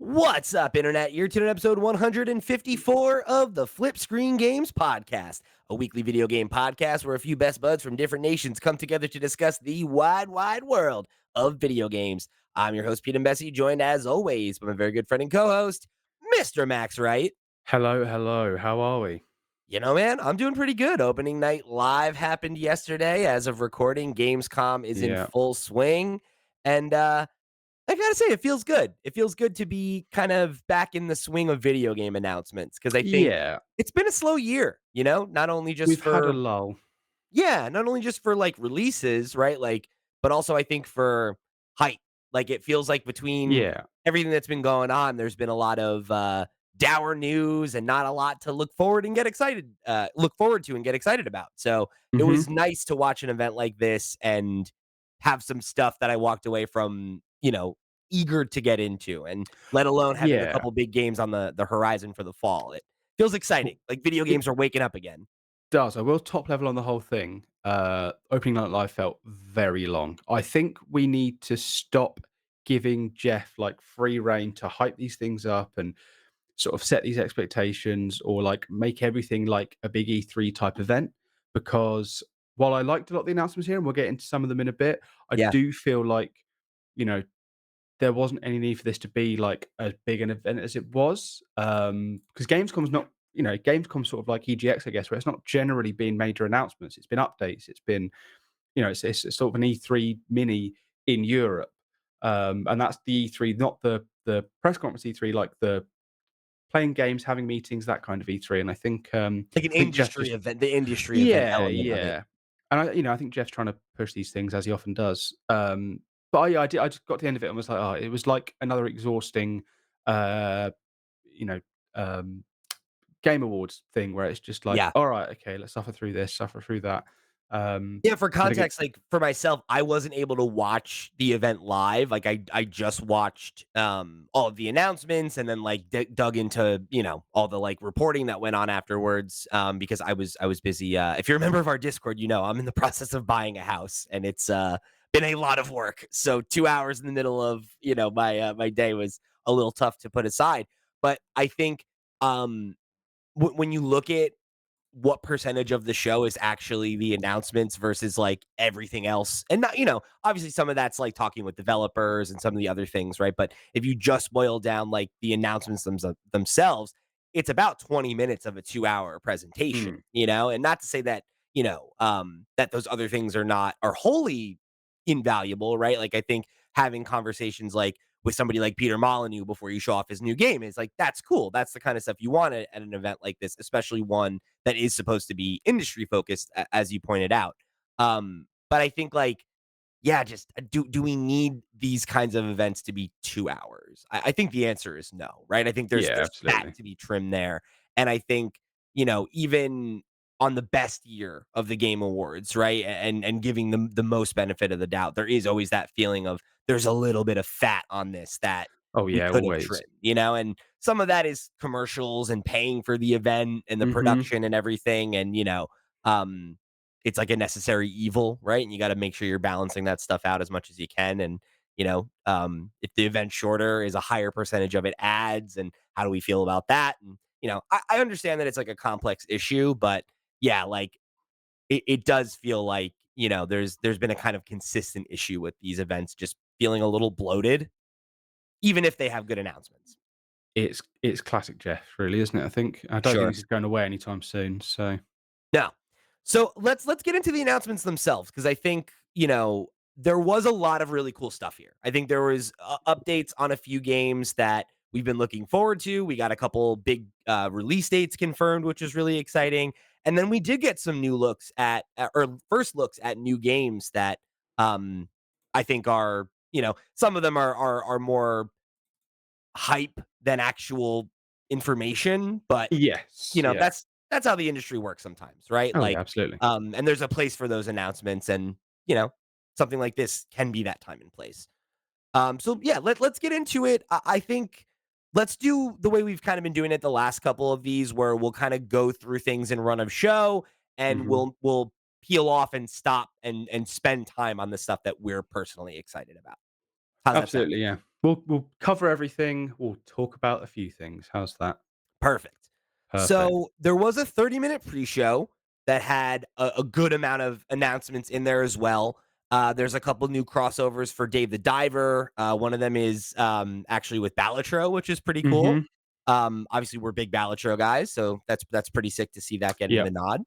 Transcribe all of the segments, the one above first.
What's up, Internet? You're tuning in episode 154 of the FlipScreen Games Podcast, a weekly video game podcast where a few best buds from different nations come together to discuss the wide world of video games. I'm your host, Pete and Bessie, joined as always by my very good friend and co-host, Mr. Max Wright. Hello, hello. How are we? You know, man, I'm doing pretty good. Opening night live happened yesterday. As of recording, Gamescom is in Yeah. full swing. And I gotta say, it feels good. It feels good to be kind of back in the swing of video game announcements because I think Yeah. it's been a slow year, not only just We've had a for, lull. yeah, not only just for like releases, right? Like, but also I think for hype. Like, it feels like between Yeah. everything that's been going on, there's been a lot of dour news and not a lot to look forward to and get excited about. So it was Mhm. nice to watch an event like this and have some stuff that I walked away from, eager to get into, and let alone having a Yeah. couple big games on the horizon for the fall. It feels W exciting. Like video It games are waking up again. does. I will top level on the whole thing. Opening night live felt very long. I think we need to stop giving Jeff, like, free rein to hype these things up and sort of set these expectations or, like, make everything like a big E3 type event, because while I liked a lot of the announcements here, and we'll get into some of them in a bit, I Yeah. do feel like, you know, there wasn't any need for this to be like as big an event as it was. Because Gamescom's not, Gamescom's sort of like EGX, I guess, where it's not generally been major announcements. It's been updates. It's been, it's sort of an E3 mini in Europe. And that's the E3, not the press conference E3, like the playing games, having meetings, that kind of E3. And Like an I think Jeff industry just, event, the industry event yeah, element of it. yeah. And I think Jeff's trying to push these things as he often does. But I just got to the end of it and was like, oh, it was like another exhausting, uh, you know, um, Game Awards thing where it's just like, Yeah. all right, okay, let's suffer through this, suffer through that. Yeah, for I think it, context, like, for myself, I wasn't able to watch the event live. Like, I just watched, all of the announcements and then, like, dug into, all the, like, reporting that went on afterwards, because I was busy. If you're a member of our Discord, I'm in the process of buying a house, and it's, been a lot of work. So 2 hours in the middle of, my day was a little tough to put aside. But I think, um, when you look at what percentage of the show is actually the announcements versus like everything else. And not, obviously some of that's like talking with developers and some of the other things, right? But if you just boil down like the announcements themselves, it's about 20 minutes of a 2 hour presentation, mm, and not to say that, that those other things are wholly invaluable, right? Like I think having conversations like with somebody like Peter Molyneux before you show off his new game is like, that's cool. That's the kind of stuff you want at an event like this, especially one that is supposed to be industry focused, as you pointed out. But I think like, yeah, just do we need these kinds of events to be 2 hours? I think the answer is no, right? I think there's yeah, fat absolutely. to be trimmed there, and I think even on the best year of the Game Awards, right, and giving them the most benefit of the doubt, there is always that feeling of there's a little bit of fat on this that Oh we yeah, could have always. trimmed, and some of that is commercials and paying for the event and the Hmm. production and everything, and um, it's like a necessary evil, right? And you got to make sure you're balancing that stuff out as much as you can. And if the event's shorter, is a higher percentage of it ads, and how do we feel about that? And I understand that it's like a complex issue, but yeah, like it does feel like there's been a kind of consistent issue with these events just feeling a little bloated, even if they have good announcements. It's classic Jeff, really, isn't it? I think I don't think Sure. this is going away anytime soon. So No. So let's get into the announcements themselves because I think there was a lot of really cool stuff here. I think there was updates on a few games that we've been looking forward to. We got a couple big release dates confirmed, which is really exciting. And then we did get some new looks or first looks at new games that um, I think are some of them are more hype than actual information, but yes, yeah. that's how the industry works sometimes, right? Oh yeah, Like, absolutely. and there's a place for those announcements, and something like this can be that time and place. So yeah, let's get into it. I think let's do the way we've kind of been doing it the last couple of these, where we'll kind of go through things in run of show, and Hmm. we'll peel off and stop and spend time on the stuff that we're personally excited about. How's that sound? Absolutely, yeah. We'll cover everything. We'll talk about a few things. How's that? Perfect. Perfect. So there was a 30-minute pre-show that had a good amount of announcements in there as well. There's a couple new crossovers for Dave the Diver. One of them is actually with Balatro, which is pretty cool. Mhm. Obviously, we're big Balatro guys, so that's pretty sick to see that getting the Yep. nod.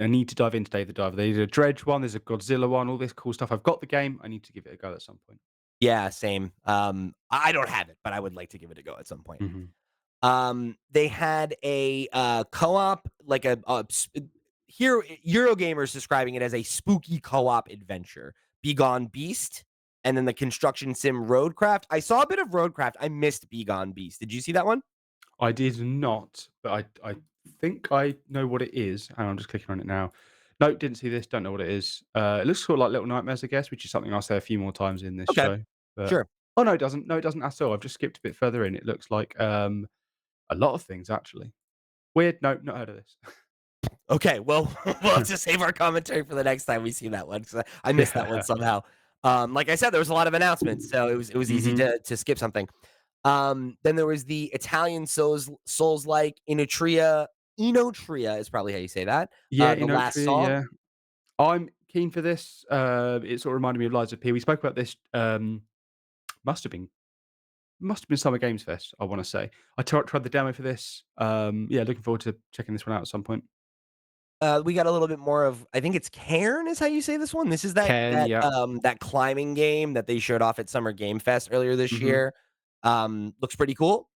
I need to dive into Dave the Diver. There's a Dredge one, there's a Godzilla one, all this cool stuff. I've got the game. I need to give it a go at some point. Yeah, same. I don't have it, but I would like to give it a go at some point. Mhm. They had a co-op, like here Eurogamer's describing it as a spooky co-op adventure. Begone Beast, and then the construction sim Roadcraft. I saw a bit of Roadcraft. I missed Begone Beast. Did you see that one? I did not, but I think I know what it is. Hang on, I'm just clicking on it now. No, didn't see this, don't know what it is. It looks sort of like Little Nightmares, I guess, which is something I'll say a few more times in this Okay, show. But sure. oh no, it doesn't. No, it doesn't at all. I've just skipped a bit further in. It looks like a lot of things actually. Weird. No, not heard of this. Okay, well, we'll have to save our commentary for the next time we see that one because I missed that one Yeah. somehow. Like I said, there was a lot of announcements, so it was easy Mhm. to skip something. Then there was the Italian Souls like Inotria is probably how you say that. Yeah, The in last Oaktria, song. yeah. I'm keen for this. It sort of reminded me of Lies of P. We spoke about this, must have been Summer Games Fest, I wanna say. I tried the demo for this. Yeah, looking forward to checking this one out at some point. We got a little bit more of I think it's Cairn is how you say this one. This is that Ken, that yeah. um that climbing game that they showed off at Summer Game Fest earlier this Mhm. year. Looks pretty cool.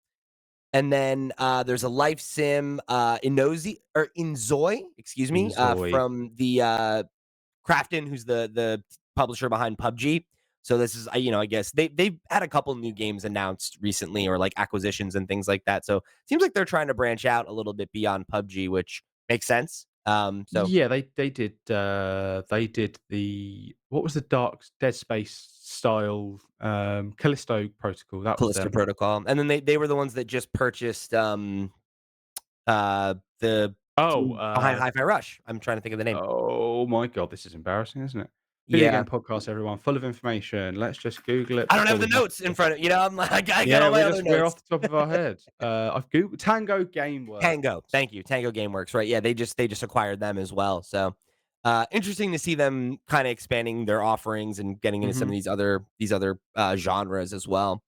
And then there's a life sim Inzoi, excuse me, Enjoy. from the Krafton, who's the publisher behind PUBG. So this is, I guess they've had a couple new games announced recently, or like acquisitions and things like that. So it seems like they're trying to branch out a little bit beyond PUBG, which makes sense. So Yeah, they did the what was the Dark Dead Space style, Callisto Protocol, that was Callisto them. Protocol, and then they were the ones that just purchased the Oh, team behind Hi-Fi Rush. I'm trying to think of the name. oh my god, this is embarrassing, isn't it? Video Yeah, game podcast, everyone, full of information. Let's just Google it I don't before have the we have notes in front of I'm like I got yeah, all my other we're off notes. the top of our head. I've Googled Tango Gameworks. Tango, thank you. Tango Gameworks, right? Yeah, they just acquired them as well. So, interesting to see them kind of expanding their offerings and getting into some of Mhm. these other genres as well.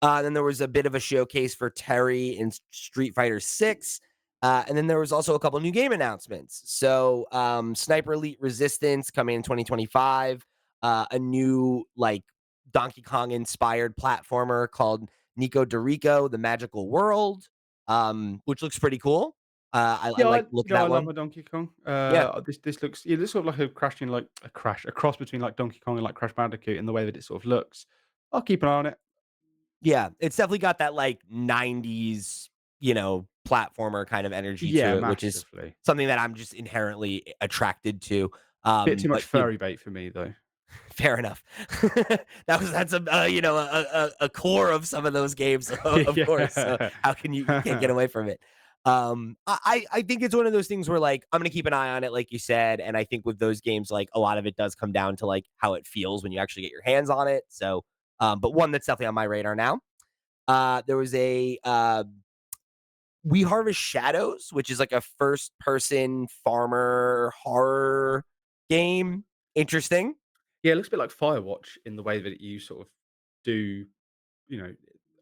Then there was a bit of a showcase for Terry in Street Fighter 6. And then there was also a couple new game announcements. So, Sniper Elite Resistance coming in 2025, a new like Donkey Kong inspired platformer called Nico Dorico, The Magical World, which looks pretty cool. I Yeah, like the look of I that love one. my Donkey Kong. Yeah. This looks yeah, this sort of like a cross between like Donkey Kong and like Crash Bandicoot in the way that it sort of looks. I'll keep an eye on it. Yeah, it's definitely got that, like, 90s, platformer kind of energy Yeah, to it, which is massively. something that I'm just inherently attracted to, Bit too much but, furry bait for me though. fair enough. That's a core of some of those games, of course, so Yeah. how can you can't get away from it. I think it's one of those things where, like, I'm gonna keep an eye on it, like you said, and I think with those games, like, a lot of it does come down to, like, how it feels when you actually get your hands on it, so, but one that's definitely on my radar now. There was a We Harvest Shadows, which is like a first person farmer horror game. Interesting. Yeah, it looks a bit like Firewatch in the way that you sort of do, you know,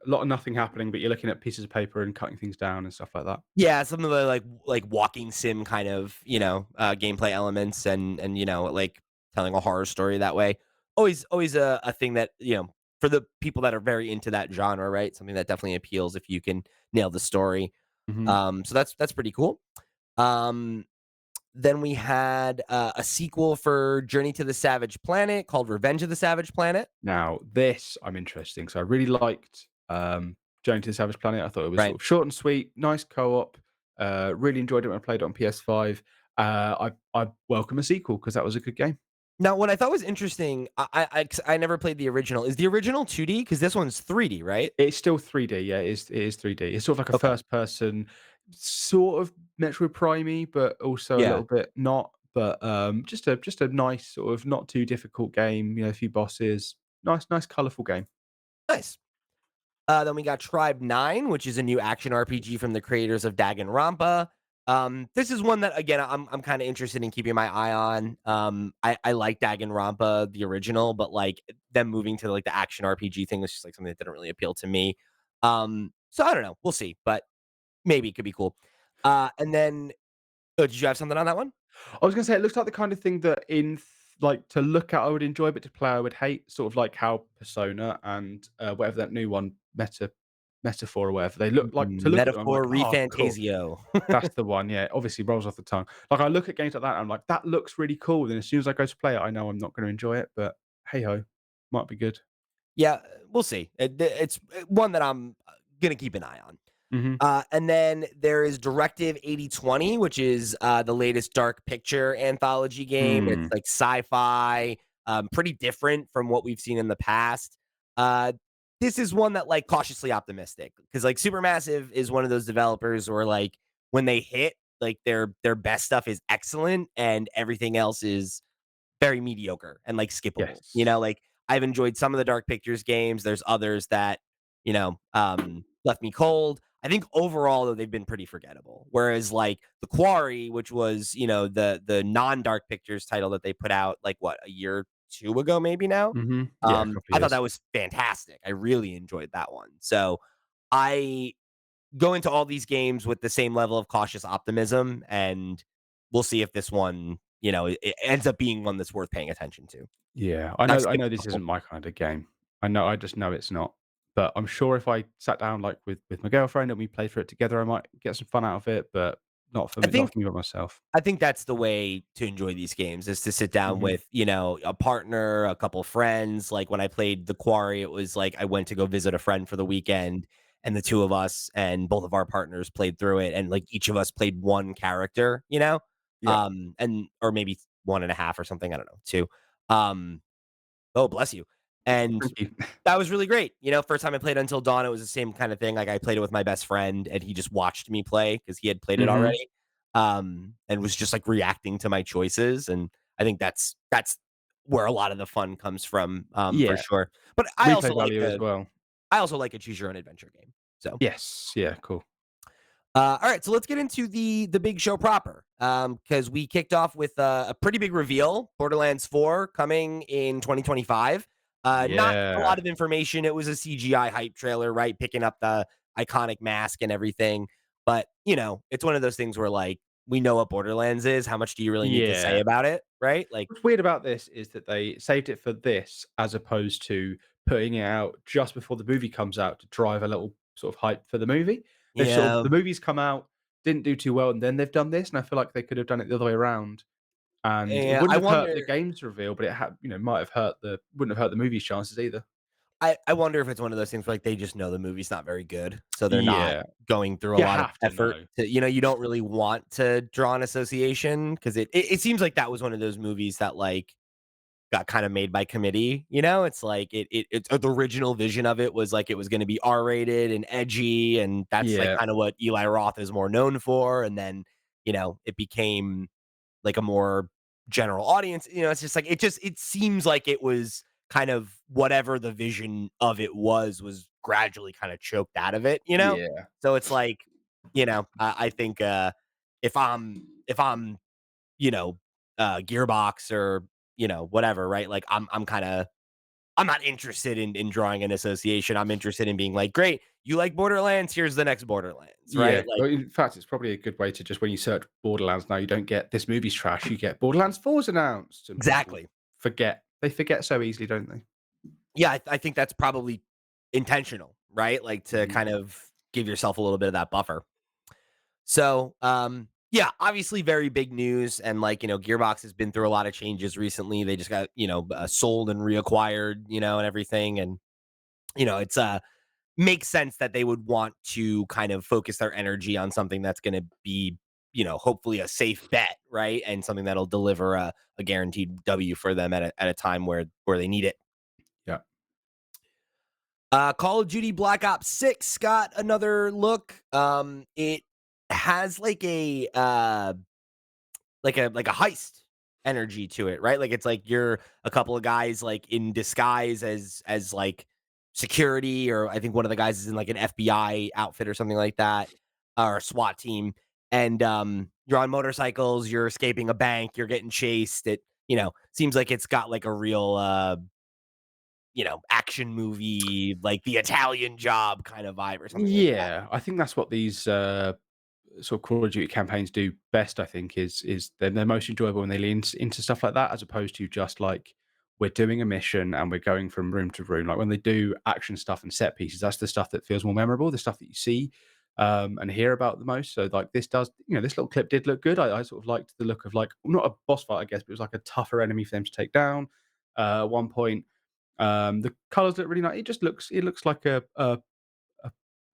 a lot of nothing happening, but you're looking at pieces of paper and cutting things down and stuff like that. Yeah, some of the like walking sim kind of, gameplay elements and like telling a horror story that way. Always a thing that, for the people that are very into that genre, right? Something that definitely appeals if you can nail the story. Mhm. So that's pretty cool. Um Then we had, a sequel for Journey to the Savage Planet called Revenge of the Savage Planet, Now, this I'm interested in. So I really liked Journey to the Savage Planet. I thought it was right? sort of short and sweet, nice co-op. Really enjoyed it when I played it on PS5. I welcome a sequel because that was a good game. Now, what I thought was interesting, 'cause I never played the original. Is the original 2D? Because this one's 3D, right? It's still 3D, yeah, it is 3D. It's sort of like a Okay. first person, sort of Metroid Prime but also a Yeah. little bit not. But just a nice sort of not too difficult game. You know, a few bosses. Nice, colorful game. Nice. Then we got Tribe 9, which is a new action RPG from the creators of Danganronpa. This is one that again I'm kind of interested in keeping my eye on. I like Danganronpa the original, but like them moving to like the action RPG thing was just like something that didn't really appeal to me. So I don't know, we'll see, but maybe it could be cool. And then did you have something on that one? I was gonna say it looks like the kind of thing that like to look at I would enjoy, but to play I would hate. Sort of like how Persona and whatever that new one, Metaphor or whatever, they look like to look at them. I'm like, Metaphor oh, cool. Refantasio. That's the one. Yeah, obviously rolls off the tongue. Like I look at games like that, and I'm like, that looks really cool. Then as soon as I go to play it, I know I'm not going to enjoy it. But hey ho, might be good. Yeah, we'll see. It's one that I'm gonna keep an eye on. Hmm. And then there is Directive 8020, which is the latest dark picture anthology game. It's Hmm. like sci-fi, pretty different from what we've seen in the past. Uh, this is one that like cautiously optimistic because like Supermassive is one of those developers where like when they hit, like their best stuff is excellent and everything else is very mediocre and like skippable. You know, Yes. like I've enjoyed some of the Dark Pictures games. There's others that, left me cold. I think overall though they've been pretty forgettable. Whereas like The Quarry, which was, the non-Dark Pictures title that they put out like what, a year or two ago maybe now. Hmm. Yeah, a couple of I thought years. that was fantastic. I really enjoyed that one. So I go into all these games with the same level of cautious optimism, and we'll see if this one, it ends up being one that's worth paying attention to. Yeah, I've I skipped know a this couple. isn't my kind of game. I just know it's not. But I'm sure if I sat down like with my girlfriend and we played through it together, I might get some fun out of it. But I not think for me by myself. I think that's the way to enjoy these games is to sit down Hmm. with, a partner, a couple friends. Like when I played The Quarry, it was like I went to go visit a friend for the weekend and the two of us and both of our partners played through it and like each of us played one character, Yeah. and or maybe one and a half or something. I don't know, two. Um, oh, bless you. And Thank you. that was really great. First time I played Until Dawn, it was the same kind of thing. Like I played it with my best friend and he just watched me play because he had played it Hmm. already. And was just like reacting to my choices. And I think that's where a lot of the fun comes from, for Yeah. sure. But I also Replay like value as a well. I also like a choose your own adventure game. So Yes. Yeah. Cool. all right, so let's get into the big show proper, because we kicked off with a pretty big reveal. Borderlands 4 coming in 2025. Not a Yeah. lot of information. It was a CGI hype trailer, right? Picking up the iconic mask and everything. But it's one of those things where like we know what Borderlands is. How much do you really need to say Yeah. about it, right? Like, What's weird about this is that they saved it for this as opposed to putting it out just before the movie comes out to drive a little sort of hype for the movie. They've sort of yeah, the movie's come out, didn't do too well, and then they've done this, and I feel like they could have done it the other way around. And it yeah. I wouldn't have hurt the wonder. game's reveal, but it had, might have hurt the wouldn't have hurt the movie's chances either. I wonder if it's one of those things where, like, they just know the movie's not very good, so they're not Yeah. going through a You lot of have to effort know. to you don't really want to draw an association because it seems like that was one of those movies that, like, got kinda made by committee, It's like it's the original vision of it was, like, it was gonna be R-rated and edgy, and that's, like, Yeah. kinda what Eli Roth is more known for, and then, it became like a more general audience. It's just like it seems like it was kind of whatever the vision of it was gradually kind of choked out of it. Yeah. So it's like, I think if I'm, you know, Gearbox or, whatever, right? Like I'm not interested in drawing an association. I'm interested in being like, great, you like Borderlands, here's the next Borderlands, right? Yeah. Like Well, in fact, it's probably a good way to just when you search Borderlands now, you don't get this movie's trash, you get Borderlands 4's announced, and people exactly. forget. They forget so easily, don't they? Yeah, I think that's probably intentional, right? Like to Mhm. kind of give yourself a little bit of that buffer. So, yeah, obviously very big news. And like, Gearbox has been through a lot of changes recently. They just got, sold and reacquired, and everything. And, it's, makes sense that they would want to kind of focus their energy on something that's going to be, hopefully a safe bet, right? And something that'll deliver a guaranteed W for them at a time where they need it. Yeah. Call of Duty Black Ops 6 got another look. It has like a heist. energy to it, right? Like it's like you're a couple of guys like in disguise as like security, or I think one of the guys is in like an FBI outfit or something like that, or a SWAT team. And you're on motorcycles, you're escaping a bank, you're getting chased. It, seems like it's got like a real action movie, like the Italian Job kind of vibe or something like that. Yeah, I think that's what these sort of Call of Duty campaigns do best. I think is they're most enjoyable when they lean into stuff like that, as opposed to just like we're doing a mission and we're going from room to room. Like when they do action stuff and set pieces, that's the stuff that feels more memorable, the stuff that you see and hear about the most. So like this does, this little clip did look good. I sort of liked the look of like not a boss fight, I guess, but it was like a tougher enemy for them to take down. At one point, the colors look really nice. It looks like a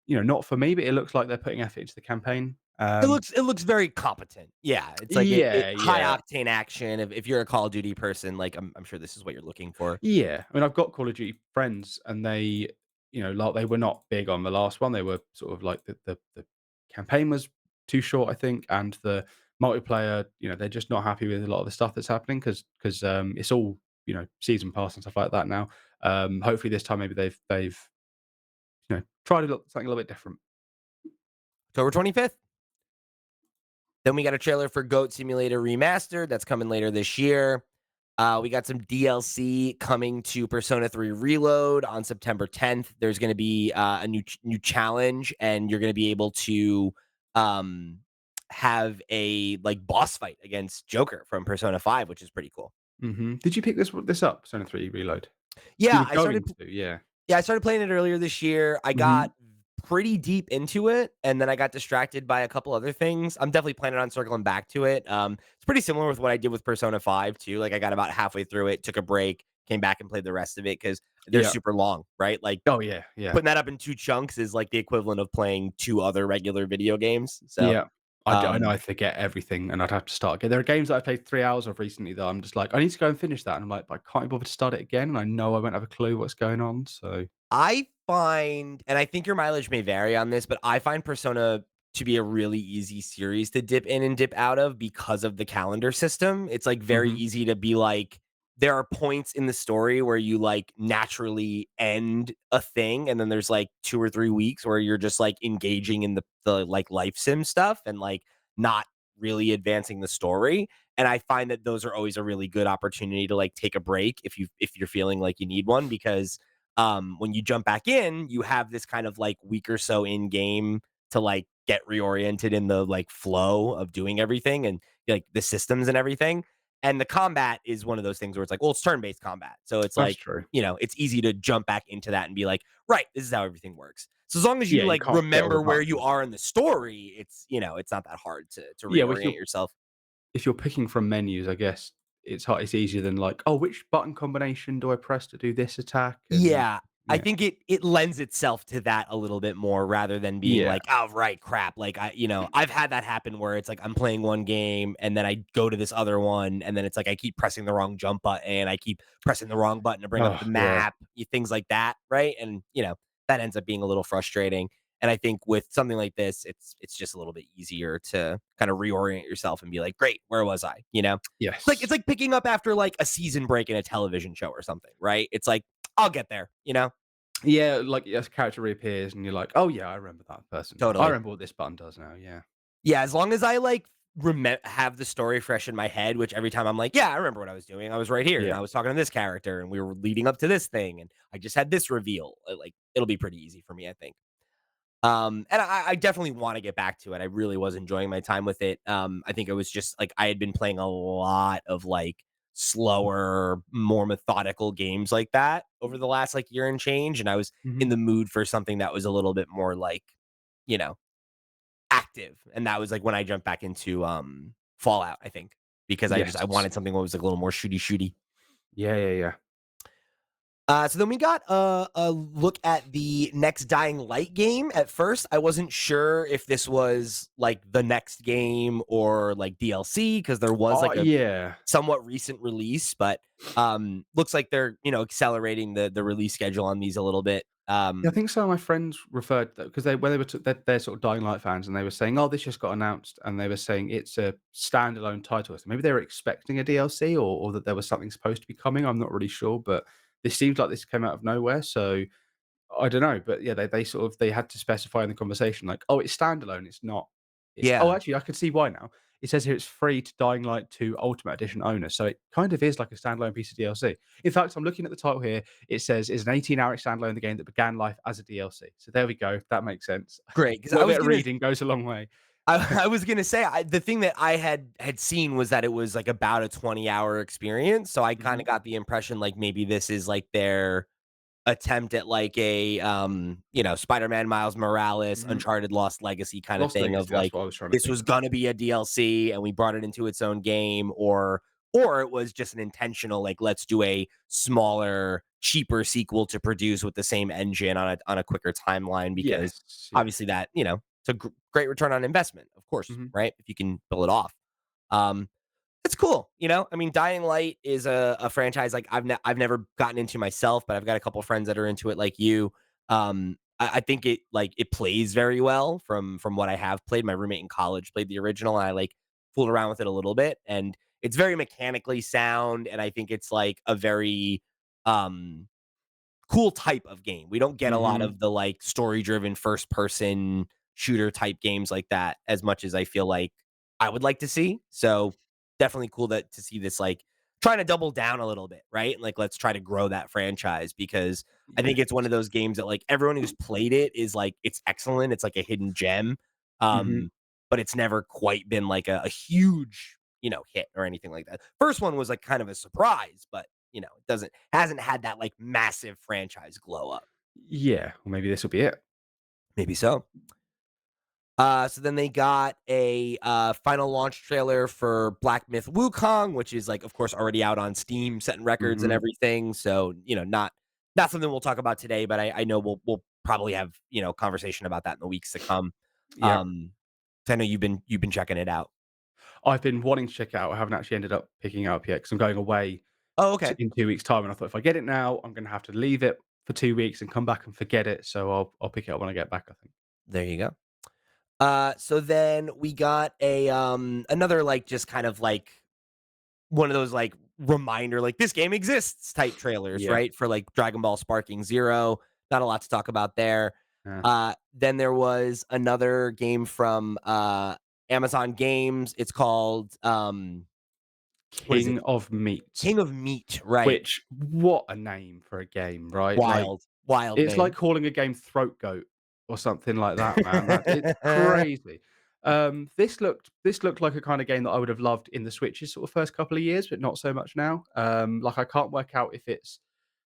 not for me, but it looks like they're putting effort into the campaign. It looks very competent. Yeah, it's like it Yeah, high yeah, octane action. If you're a Call of Duty person, like I'm sure this is what you're looking for. yeah. I mean, I've got Call of Duty friends, and they, like they were not big on the last one. They were sort of like the campaign was too short, I think, and the multiplayer, they're just not happy with a lot of the stuff that's happening because it's all season pass and stuff like that now. Hopefully, this time maybe they've tried something a little bit different. October 25th. Then we got a trailer for Goat Simulator Remastered that's coming later this year. We got some DLC coming to Persona 3 Reload on September 10th. There's going to be a new challenge, and you're going to be able to um, have a like boss fight against Joker from Persona 5, which is pretty cool. Did you pick this up, Persona 3 Reload? You Yeah, were going to, yeah. I started playing it earlier this year. I got Mhm. pretty deep into it, and then I got distracted by a couple other things. I'm definitely planning on circling back to it. It's pretty similar with what I did with Persona 5 too. Like I got about halfway through it, took a break, came back and played the rest of it because they're Yeah. super long, right? Like Oh, yeah, yeah, putting that up in two chunks is like the equivalent of playing two other regular video games. So, yeah. I know um, I forget everything, and I'd have to start again. There are games that I played 3 hours of recently that I'm just like, "I need to go and finish that," and I'm like, "But I can't be bothered to start it again," and I know I won't have a clue what's going on, so I find, and I think your mileage may vary on this, but I find Persona to be a really easy series to dip in and dip out of because of the calendar system. It's like very Mhm. easy to be like, there are points in the story where you like naturally end a thing, and then there's like 2 or 3 weeks where you're just like engaging in the like life sim stuff and like not really advancing the story. And I find that those are always a really good opportunity to like take a break if you're feeling like you need one, because when you jump back in, you have this kind of like week or so in game to like get reoriented in the like flow of doing everything and like the systems and everything. And the combat is one of those things where it's like, well, it's turn-based combat. So it's That's like, true. it's easy to jump back into that and be like, right, this is how everything works. So as long as Yeah, you you like can't forget all the remember where you buttons. are in the story, it's not that hard to Yeah, well, if reorient yourself. you're picking from menus, I guess it's easier than like, "Oh, which button combination do I press to do this attack?" And Yeah, I yeah. think it lends itself to that a little bit more rather than being Yeah. like, "Oh, right, crap." Like I've had that happen where it's like I'm playing one game and then I go to this other one and then it's like I keep pressing the wrong jump button, I keep pressing the wrong button to bring up Oh, the yeah. map, things like that, right? And that ends up being a little frustrating. And I think with something like this, it's just a little bit easier to kind of reorient yourself and be like, "Great, where was I?" It's Yes. like picking up after like a season break in a television show or something, right? It's like I'll get there. Yeah, like, yes, character reappears and you're like, "Oh, yeah, I remember that person now. I Totally. remember what this button does now." Yeah. Yeah, as long as I like have the story fresh in my head, which every time I'm like, yeah, I remember what I was doing. I was right here and Yeah. I was talking to this character and we were leading up to this thing and I just had this reveal. Like it'll be pretty easy for me, I think. And I definitely want to get back to it. I really was enjoying my time with it. I think it was just like I had been playing a lot of like slower, more methodical games like that over the last like year and change. And I was in Mhm. the mood for something that was a little bit more like, you know, active. And that was like when I jumped back into Fallout, I think. Because I Yes. wanted something that was like a little more shooty. Yeah, yeah, yeah. So then we got a look at the next Dying Light game. At first, I wasn't sure if this was like the next game or like DLC because there was Oh, like a yeah. somewhat recent release, but looks like they're accelerating the release schedule on these a little bit. Yeah, I think some of my friends referred because they when they were they're sort of Dying Light fans, and they were saying, "Oh, this just got announced," and they were saying it's a standalone title. So maybe they were expecting a DLC, or that there was something supposed to be coming. I'm not really sure, but this seems like this came out of nowhere. So I don't know, but yeah, they sort of they had to specify in the conversation like, "Oh, it's standalone. It's not." Oh, Yeah. actually, I can see why now. It says here it's free to Dying Light 2 Ultimate Edition owners, so it kind of is like a standalone piece of DLC. In fact, I'm looking at the title here. It says it's an 18-hour standalone the game that began life as a DLC. So there we go. That makes sense. Great, A because little bit of reading goes a long way. I was gonna say the thing that I had seen was that it was like about a 20-hour experience, so I kind Mhm, of got the impression like maybe this is like their attempt at like a Spider-Man Miles Morales, mhm. Uncharted Lost Legacy kind of Lost thing of Legacy, that's like what I was trying to this think was of. gonna be a DLC and we brought it into its own game, or it was just an intentional like let's do a smaller, cheaper sequel to produce with the same engine on a quicker timeline because Yes, yeah. obviously that, it's a great return on investment, of course, Mhm, right? If you can pull it off. Um it's cool, I mean, Dying Light is a franchise like I've never gotten into myself, but I've got a couple friends that are into it like you. I think it plays very well from what I have played. My roommate in college played the original, and I like fooled around with it a little bit, and it's very mechanically sound, and I think it's like a very um cool type of game. We don't get a lot mhm. of the like story driven first person shooter type games like that as much as I feel like I would like to see. So definitely cool that to see this like trying to double down a little bit, right? Like let's try to grow that franchise because I think it's one Yes. of those games that like everyone who's played it is like it's excellent. It's like a hidden gem. Mhm. But it's never quite been like a huge, hit or anything like that. First one was like kind of a surprise, but it doesn't hasn't had that like massive franchise glow up. Yeah, well, maybe this will be it. Maybe so. So then they got a final launch trailer for Black Myth Wukong, which is like, of course, already out on Steam, setting records and Mhm. everything. So not something we'll talk about today, but I know we'll probably have conversation about that in the weeks to come. Yep. Um, 'Cause I know you've been checking it out. I've been wanting to check it out. I haven't actually ended up picking it up yet because 'cause I'm going away Oh, okay. in 2 weeks' time, and I thought if I get it now, I'm gonna have to leave it for 2 weeks and come back and forget it, so I'll pick it up when I get back, I think. There you go. So then we got a another like just kind of like one of those, like, reminder, like, "This game exists" type trailers, Yeah. right? For, like, Dragon Ball Sparking Zero. Not a lot to talk about there. Yeah. Then there was another game from, Amazon Games. It's called, what is it? King of Meat, King of Meat, right. which what a name for a game, right? Like, Wild, wild it's like name. calling a game Throat Goat or something like that, man. It's crazy. This looked like a kind of game that I would have loved in the Switch's sort of first couple of years, but not so much now. Like I can't work out if it's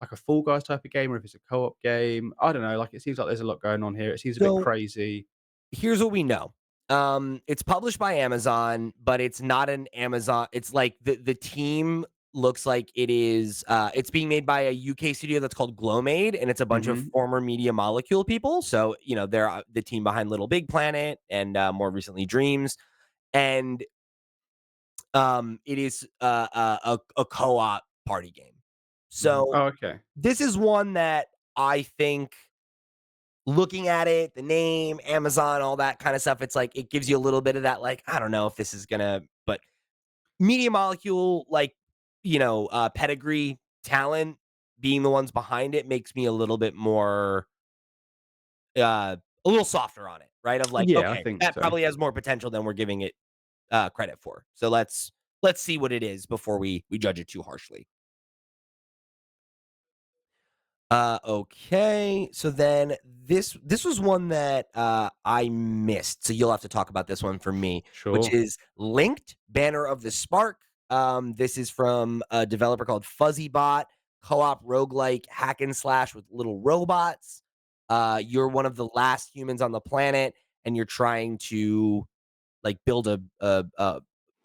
like a Fall Guys type of game or if it's a co-op game. I don't know. Like it seems like there's a lot going on here. It seems a bit So crazy. here's what we know. It's published by Amazon, but it's not an Amazon. It's like the team looks like it is. It's being made by a UK studio that's called Glowmade, and it's a bunch of Hmm. former Media Molecule people. So they're the team behind Little Big Planet and more recently Dreams, and it is a co-op party game. Hmm. So Oh, okay. this is one that I think looking at it, the name, Amazon, all that kind of stuff, it's like it gives you a little bit of that, like, I don't know if this is gonna, but Media Molecule, like, pedigree, talent, being the ones behind it makes me a little bit more, a little softer on it, right? Of like, Yeah, I okay, think that so. probably has more potential than we're giving it credit for. So let's see what it is before we judge it too harshly. Okay. So then this was one that I missed. So you'll have to talk about this one for me, which Sure. is Linked Banner of the Spark. This is from a developer called FuzzyBot, co-op roguelike hack and slash with little robots. You're one of the last humans on the planet, and you're trying to like build a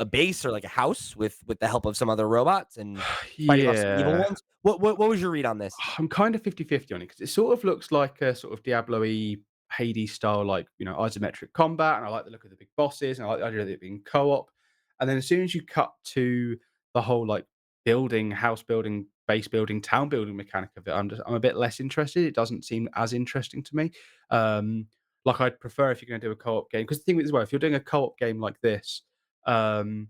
base or like a house with the help of some other robots and fighting off some evil Yeah. ones. What was your read on this? I'm kind of 50-50 on it because it sort of looks like a sort of Diablo-y, Hades style, like, isometric combat, and I like the look of the big bosses, and I like the idea of it being co-op. And then as soon as you cut to the whole, like, house building base building, town building mechanic of it, I'm a bit less interested. It doesn't seem as interesting to me. Um, like I'd prefer if you're going to do a co-op game, because the thing is, well, if you're doing a co-op game like this, um,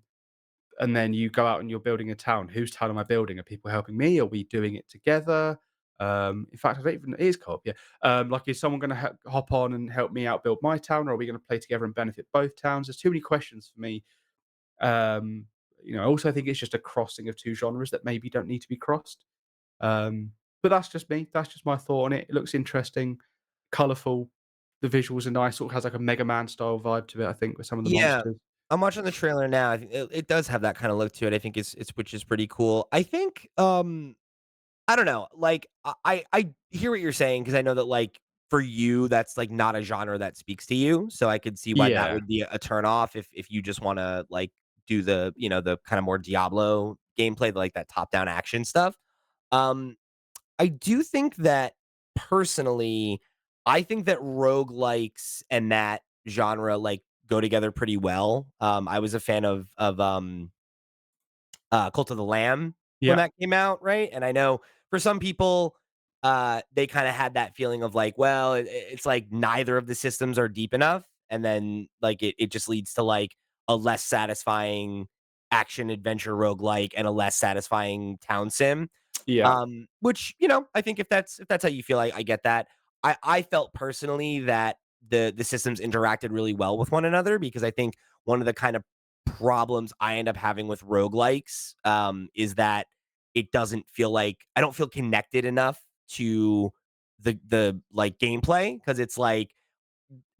and then you go out and you're building a town. Whose town am I building? Are people helping me? Are we doing it together? In fact, I don't even. It is co-op, yeah. Like, is someone going to hop on and help me out build my town, or are we going to play together and benefit both towns? There's too many questions for me. Um, I also think it's just a crossing of two genres that maybe don't need to be crossed. But that's just me. That's just my thought on it. It looks interesting, colorful. The visuals are nice. Sort of has like a Mega Man style vibe to it. I think with some of the Yeah. monsters. I'm watching the trailer now. I think it does have that kinda look to it. I think it's which is pretty cool. I think, I don't know, like, I hear what you're saying because I know that, like, for you, that's, like, not a genre that speaks to you, so I could see why that Yeah, would be a turn off if you just wanna, like, do the, the kinda more Diablo gameplay, like that top-down action stuff. Um, I do think that personally, I think that roguelikes and that genre, like, go together pretty well. I was a fan of Cult of the Lamb when yeah, that came out, right? And I know for some people, they kinda had that feeling of like, well, it's like neither of the systems are deep enough, and then, like, it just leads to, like, a less satisfying action adventure roguelike and a less satisfying town sim. yeah. Which, I think if that's how you feel, I get that. I felt personally that the systems interacted really well with one another because I think one of the kind of problems I end up having with roguelikes, is that it doesn't feel like I don't feel connected enough to like gameplay because it's like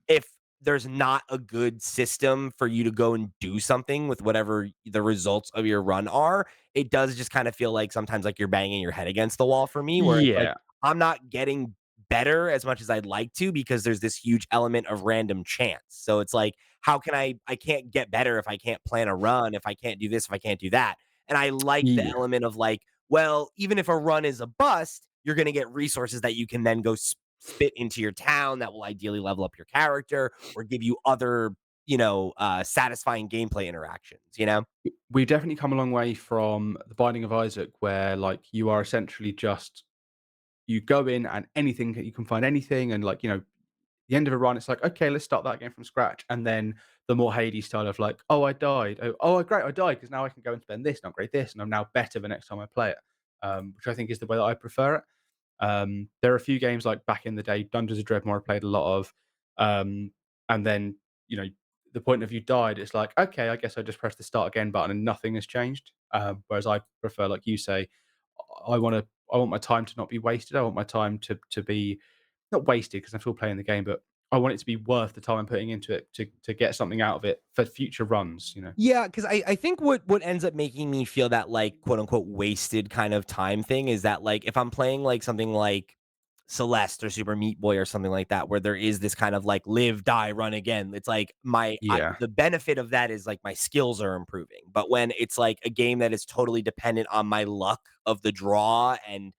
if there's not a good system for you to go and do something with whatever the results of your run are, it does just kind of feel like sometimes like you're banging your head against the wall for me, where it's like Yeah. I'm not getting better as much as I'd like to because there's this huge element of random chance. So it's like, how can I can't get better if I can't plan a run, if I can't do this, if I can't do that. And I like the Yeah. element of like, well, even if a run is a bust, you're going to get resources that you can then go spit into your town that will ideally level up your character or give you other, satisfying gameplay interactions. We've definitely come a long way from The Binding of Isaac, where, like, you are essentially just you go in and anything you can find anything and, like, the end of a run, it's like, "Okay, let's start that again from scratch." And then the more Hades style of like, "Oh, I died. Oh, great, I died because now I can go and spend this and upgrade this, and I'm now better the next time I play it." Which I think is the way that I prefer it. There are a few games like back in the day, Dungeons of Dreadmore I played a lot of, um, and then, you know, the point of you died, it's like, "Okay, I guess I just press the start again button and nothing has changed." Whereas I prefer, like you say, I want my time to not be wasted. I want my time to be not wasted because I'm still playing the game, but I want it to be worth the time I'm putting into it to get something out of it for future runs. Yeah, because I think what ends up making me feel that, like, quote, unquote, "wasted" kind of time thing is that, like, if I'm playing, like, something like Celeste or Super Meat Boy or something like that, where there is this kind of, like, live, die, run again, it's like Yeah. the benefit of that is, like, my skills are improving, but when it's, like, a game that is totally dependent on my luck of the draw and,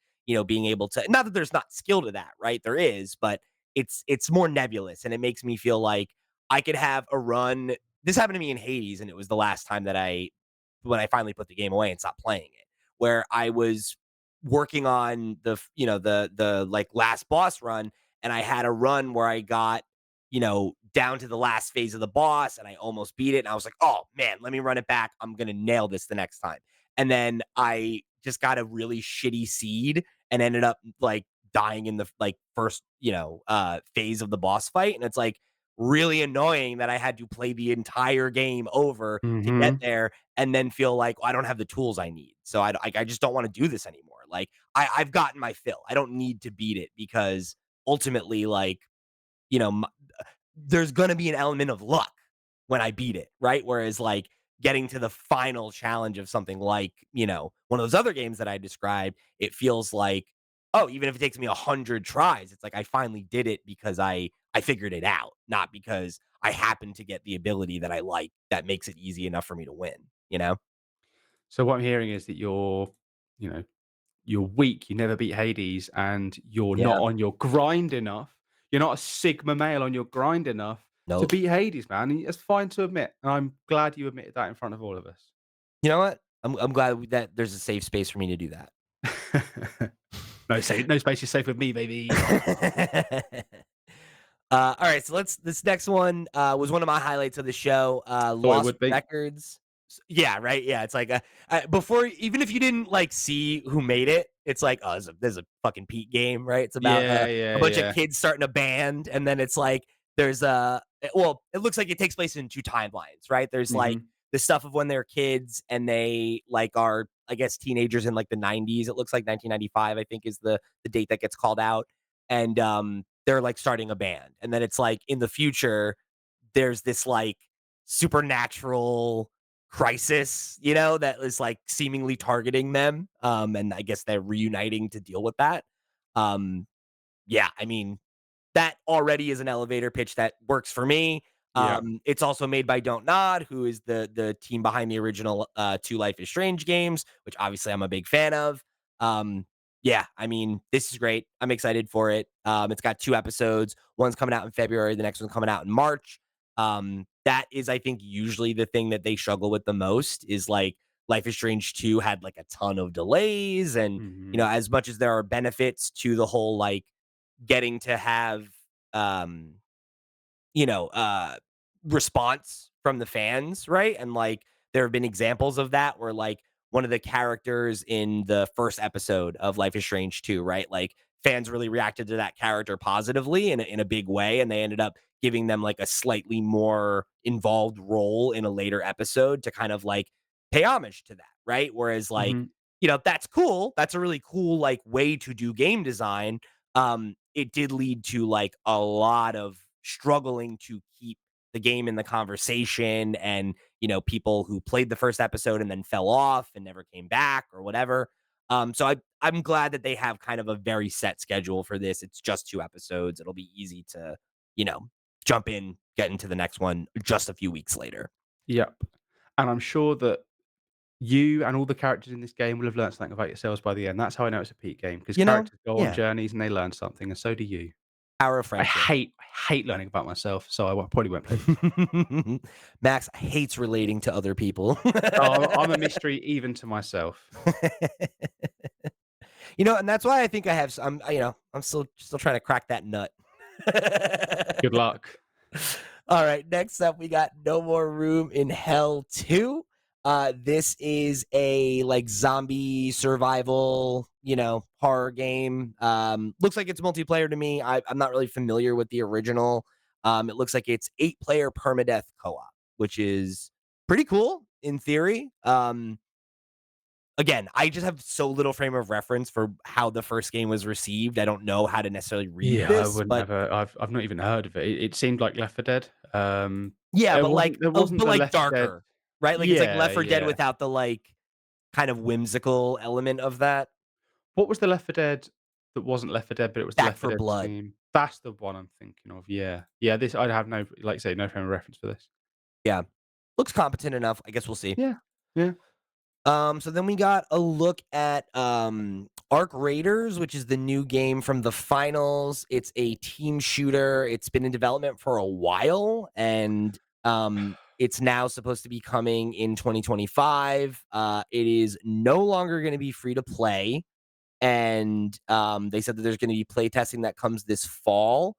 being able to not that there's not skill to that, right? There is, but it's more nebulous, and it makes me feel like I could have a run. This happened to me in Hades, and it was the last time that when I finally put the game away and stopped playing it, where I was working on the like last boss run, and I had a run where I got down to the last phase of the boss, and I almost beat it, and I was like, oh man, let me run it back. I'm gonna nail this the next time. And then I just got a really shitty seed and ended up like dying in the like first phase of the boss fight, and it's like really annoying that I had to play the entire game over to get Mhm. there and then feel like, "Oh, I don't have the tools I need. So I just don't want to do this anymore. Like I've gotten my fill. I don't need to beat it because ultimately, like, you know, m there's gonna be an element of luck when I beat it, right? Whereas, like, getting to the final challenge of something like, one of those other games that I described, it feels like, oh, even if it takes me 100 tries, it's like I finally did it because I figured it out, not because I happen to get the ability that I like that makes it easy enough for me to win? So what I'm hearing is that you know, you're weak, you never beat Hades, and you're not Yeah. on your grind enough. You're not a sigma male on your grind enough to Nope. beat Hades, man. And it's fine to admit. And I'm glad you admitted that in front of all of us. You know what? I'm glad that there's a safe space for me to do that. No space is safe with me, baby. All right, so this next one, was one of my highlights of the show, Thought it Lost would be. Records. Yeah, right, yeah, it's like, before even if you didn't, like, see who made it, it's like, "Oh, this is a fucking Pete game," right? It's about, Yeah, a yeah, bunch of yeah. kids starting a band, and then it's like, there's well, it looks like it takes place in 2 timelines, right? There's, like, Mhm, the stuff of when they're kids and they, like, are, I guess, teenagers in, like, the '90s. It looks like 1995, I think, is the date that gets called out, and, they're, like, starting a band, and then it's like, in the future, there's this, like, supernatural crisis, that is, like, seemingly targeting them, and I guess they're reuniting to deal with that. Um, yeah, I mean, that already is an elevator pitch that works for me. yeah. It's also made by Don't Nod, who is the team behind the original 2 Life is Strange games, which obviously I'm a big fan of. Um, yeah, I mean, this is great. I'm excited for it. It's got 2 episodes. One's coming out in February, the next one's coming out in March. That is, I think, usually the thing that they struggle with the most is like Life is Strange 2 had like a ton of delays and Mhm, as much as there are benefits to the whole like getting to have um you know, uh, response from the fans, right? And like there have been examples of that where like one of the characters in the first episode of Life is Strange 2, right? Like fans really reacted to that character positively in a big way and they ended up giving them like a slightly more involved role in a later episode to kind of like pay homage to that, right? Whereas like, mhm, that's cool. That's a really cool like way to do game design. It did lead to like a lot of struggling to keep the game in the conversation and, people who played the first episode and then fell off and never came back or whatever. So I'm glad that they have kind of a very set schedule for this. It's just 2 episodes. It'll be easy to, you know, jump in, get into the next one just a few weeks later. yep, and I'm sure that you and all the characters in this game will have learned something about yourselves by the end. That's how I know it's a peak game because You know? characters go on Yeah. journeys and they learn something, and so do you. Power of I friendship. hate I hate learning about myself, so probably won't play this. Max hates relating to other people. Oh, I'm a mystery even to myself. And that's why I think I have I'm still trying to crack that nut. Good luck. All right, next up we got No More Room in Hell 2. This is a like zombie survival, horror game. Looks like it's multiplayer to me. I'm not really familiar with the original. It looks like it's 8-player permadeath co-op, which is pretty cool in theory. Again, I just have so little frame of reference for how the first game was received. I don't know how to necessarily read Yeah, I this, wouldn't but have I've not even heard of it. It seemed like Left 4 Dead. yeah, but There wasn't but the like Left 4 Dead. darker, right? Like it's like Yeah, Left 4 Dead yeah. without the like kind of whimsical element of that. What was the Left 4 Dead that wasn't Left 4 Dead, but it was the Back Left 4 for Dead Blood. team? That's the one I'm thinking of, yeah. Yeah, this I'd have no like I say, no frame of reference for this. Yeah. Looks competent enough. I guess we'll see. Yeah, yeah. So then we got a look at Arc Raiders, which is the new game from the finals. It's a team shooter. It's been in development for a while and it's now supposed to be coming in 2025. It is no longer going to be free to play and they said that there's going to be play testing that comes this fall.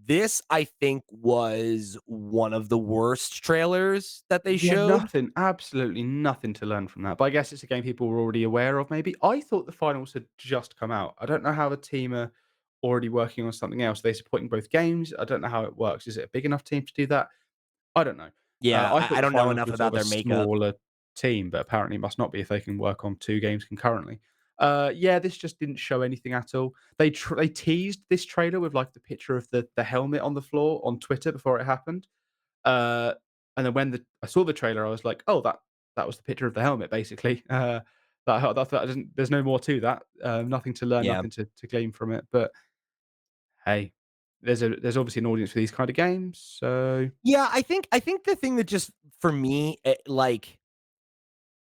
This I think was one of the worst trailers that they Yeah, showed. absolutely nothing to learn from that, but I guess it's a game people were already aware of maybe. I thought the finals had just come out. I don't know how the team are already working on something else. Are they supporting both games? I don't know how it works. Is it a big enough team to do that? I don't know. Yeah, I I thought the don't know finals enough were sort about of a their makeup. smaller team, but apparently it must not be if they can work on 2 games concurrently. Yeah, this just didn't show anything at all. They teased this trailer with, like, the picture of the helmet on the floor on Twitter before it happened. Uh, and then when I saw the trailer, I was like, "Oh, that was the picture of the helmet, basically." That doesn't there's no more to that. Nothing to learn, Yeah. nothing to glean from it. But hey, there's obviously an audience for these kind of games, so Yeah, I think the thing that just for me, like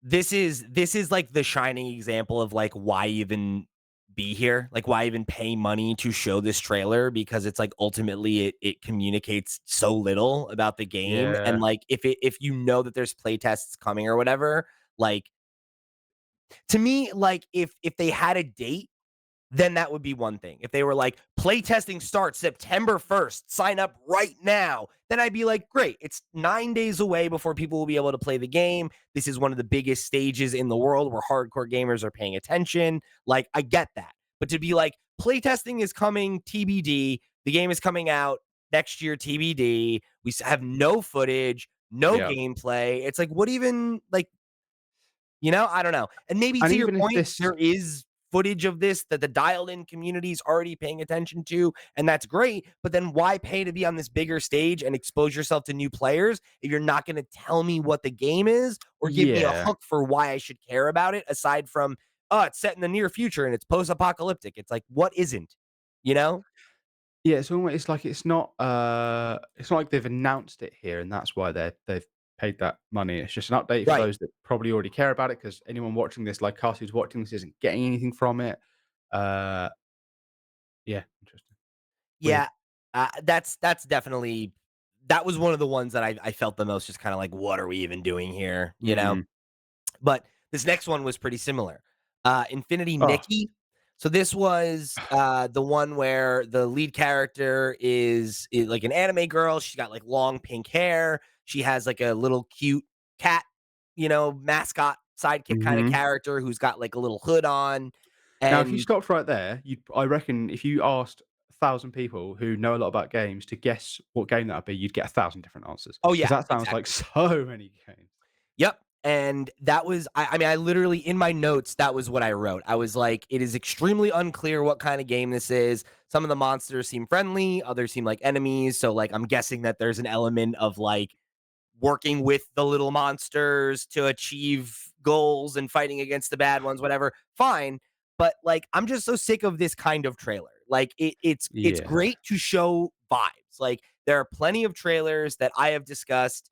this is like the shining example of like why even be here? Like why even pay money to show this trailer because it's like ultimately it communicates so little about the game and yeah. like if you know that there's play tests coming or whatever, like To me, like, if they had a date, then that would be one thing. If they were like, playtesting starts September 1st, sign up right now, then I'd be like, great. It's 9 days away before people will be able to play the game. This is one of the biggest stages in the world where hardcore gamers are paying attention. Like, I get that. But to be like, playtesting is coming TBD, the game is coming out next year TBD, we have no footage, no Yeah. gameplay. It's like, what even, like, I don't know. And maybe And to your even if point, this there is footage of this that the dialed in community is already paying attention to, and that's great. But then why pay to be on this bigger stage and expose yourself to new players if you're not going to tell me what the game is or give me a Yeah. hook for why I should care about it aside from, oh, it's set in the near future and it's post apocalyptic? It's like, what isn't? You know? Yeah, it's almost it's like it's not like they've announced it here and that's why they've paid that money. It's just an update for Right. those that probably already care about it because anyone watching this, like us who's watching this, isn't getting anything from it. Uh, yeah, interesting. Weird. Yeah. That's definitely that was one of the ones that I felt the most just kind of like, what are we even doing here? Mm. But this next one was pretty similar. Infinity Oh. Nikki. So this was the one where the lead character is like an anime girl. She's got like long pink hair. She has like a little cute cat, mascot sidekick kind of Mhm. character who's got like a little hood on. Now, if you And stopped right there, I reckon if you asked 1,000 people who know a lot about games to guess what game that would be, you'd get 1,000 different answers oh because yeah, that sounds like exactly. so many games. Yep. And that was I mean, I literally in my notes, that was what I wrote. I was like, it is extremely unclear what kind of game this is. Some of the monsters seem friendly, others seem like enemies. So like I'm guessing that there's an element of like working with the little monsters to achieve goals and fighting against the bad ones, whatever. Fine. But like I'm just so sick of this kind of trailer. Like it's Yeah. great to show vibes. Like there are plenty of trailers that I have discussed,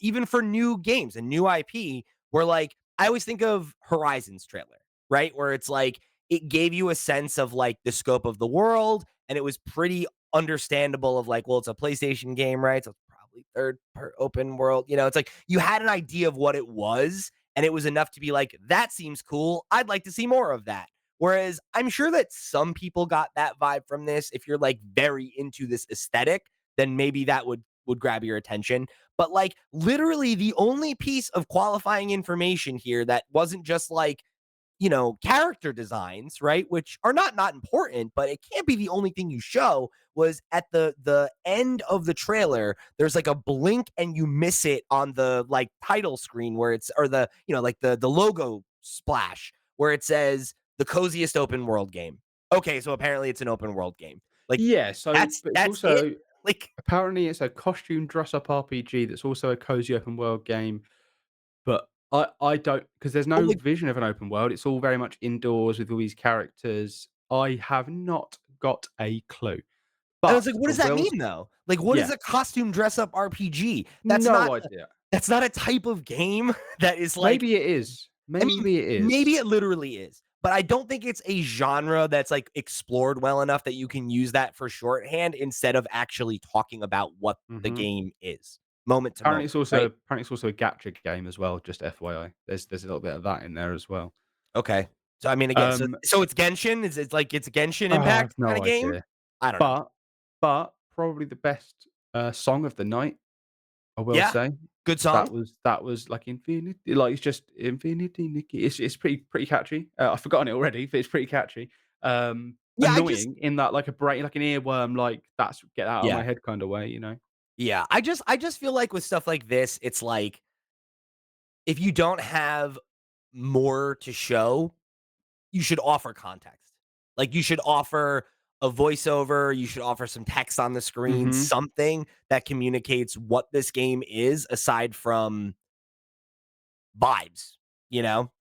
even for new games and new IP, where like I always think of Horizon's trailer, right? Where it's like it gave you a sense of like the scope of the world, and it was pretty understandable of like, well, it's a PlayStation game, right? So it's probably third per open world. It's like you had an idea of what it was, and it was enough to be like, that seems cool. I'd like to see more of that. Whereas I'm sure that some people got that vibe from this. If you're like very into this aesthetic, then maybe that would grab your attention. But like literally the only piece of qualifying information here that wasn't just like, character designs, right? Which are not important, but it can't be the only thing you show. Was at the end of the trailer, there's like a blink and you miss it on the like title screen where it's or the, like the logo splash where it says the coziest open world game. Okay, so apparently it's an open world game. Like Yeah, so that's but it's that's it. also Like apparently it's a costume dress up RPG that's also a cozy open world game, but I don't because there's but no like vision of an open world. It's all very much indoors with all these characters. I have not got a clue. and I was But like, what I does that will mean though? Like, what is yeah, a costume dress up RPG? That's no not idea. That's not a type of game that is like Maybe it is. I mean, Maybe it maybe is. it literally is, but I don't think it's a genre that's, like, explored well enough that you can use that for shorthand instead of actually talking about what the Mhm. game is, moment to moment, right? Apparently it's also a gacha game as well, just FYI. There's a little bit of that in there as well. Okay. So, I mean, again, so Um, so it's Genshin? Is it like it's Genshin I have Impact kinda no game? idea. I don't know. But probably the best, song of the night, I will Yeah, say. good song. That was like Infinity like, it's just Infinity Nikki. It's pretty catchy. I've forgotten it already, but it's pretty catchy. Yeah, I just Annoying in that like a brain like an earworm, like, that's get out of my yeah, head kinda way, you know? yeah. I just feel like with stuff like this, it's like, if you don't have more to show, you should offer context. Like you should offer a voiceover, you should offer some text on the screen, Mhm. something that communicates what this game is aside from vibes, you know,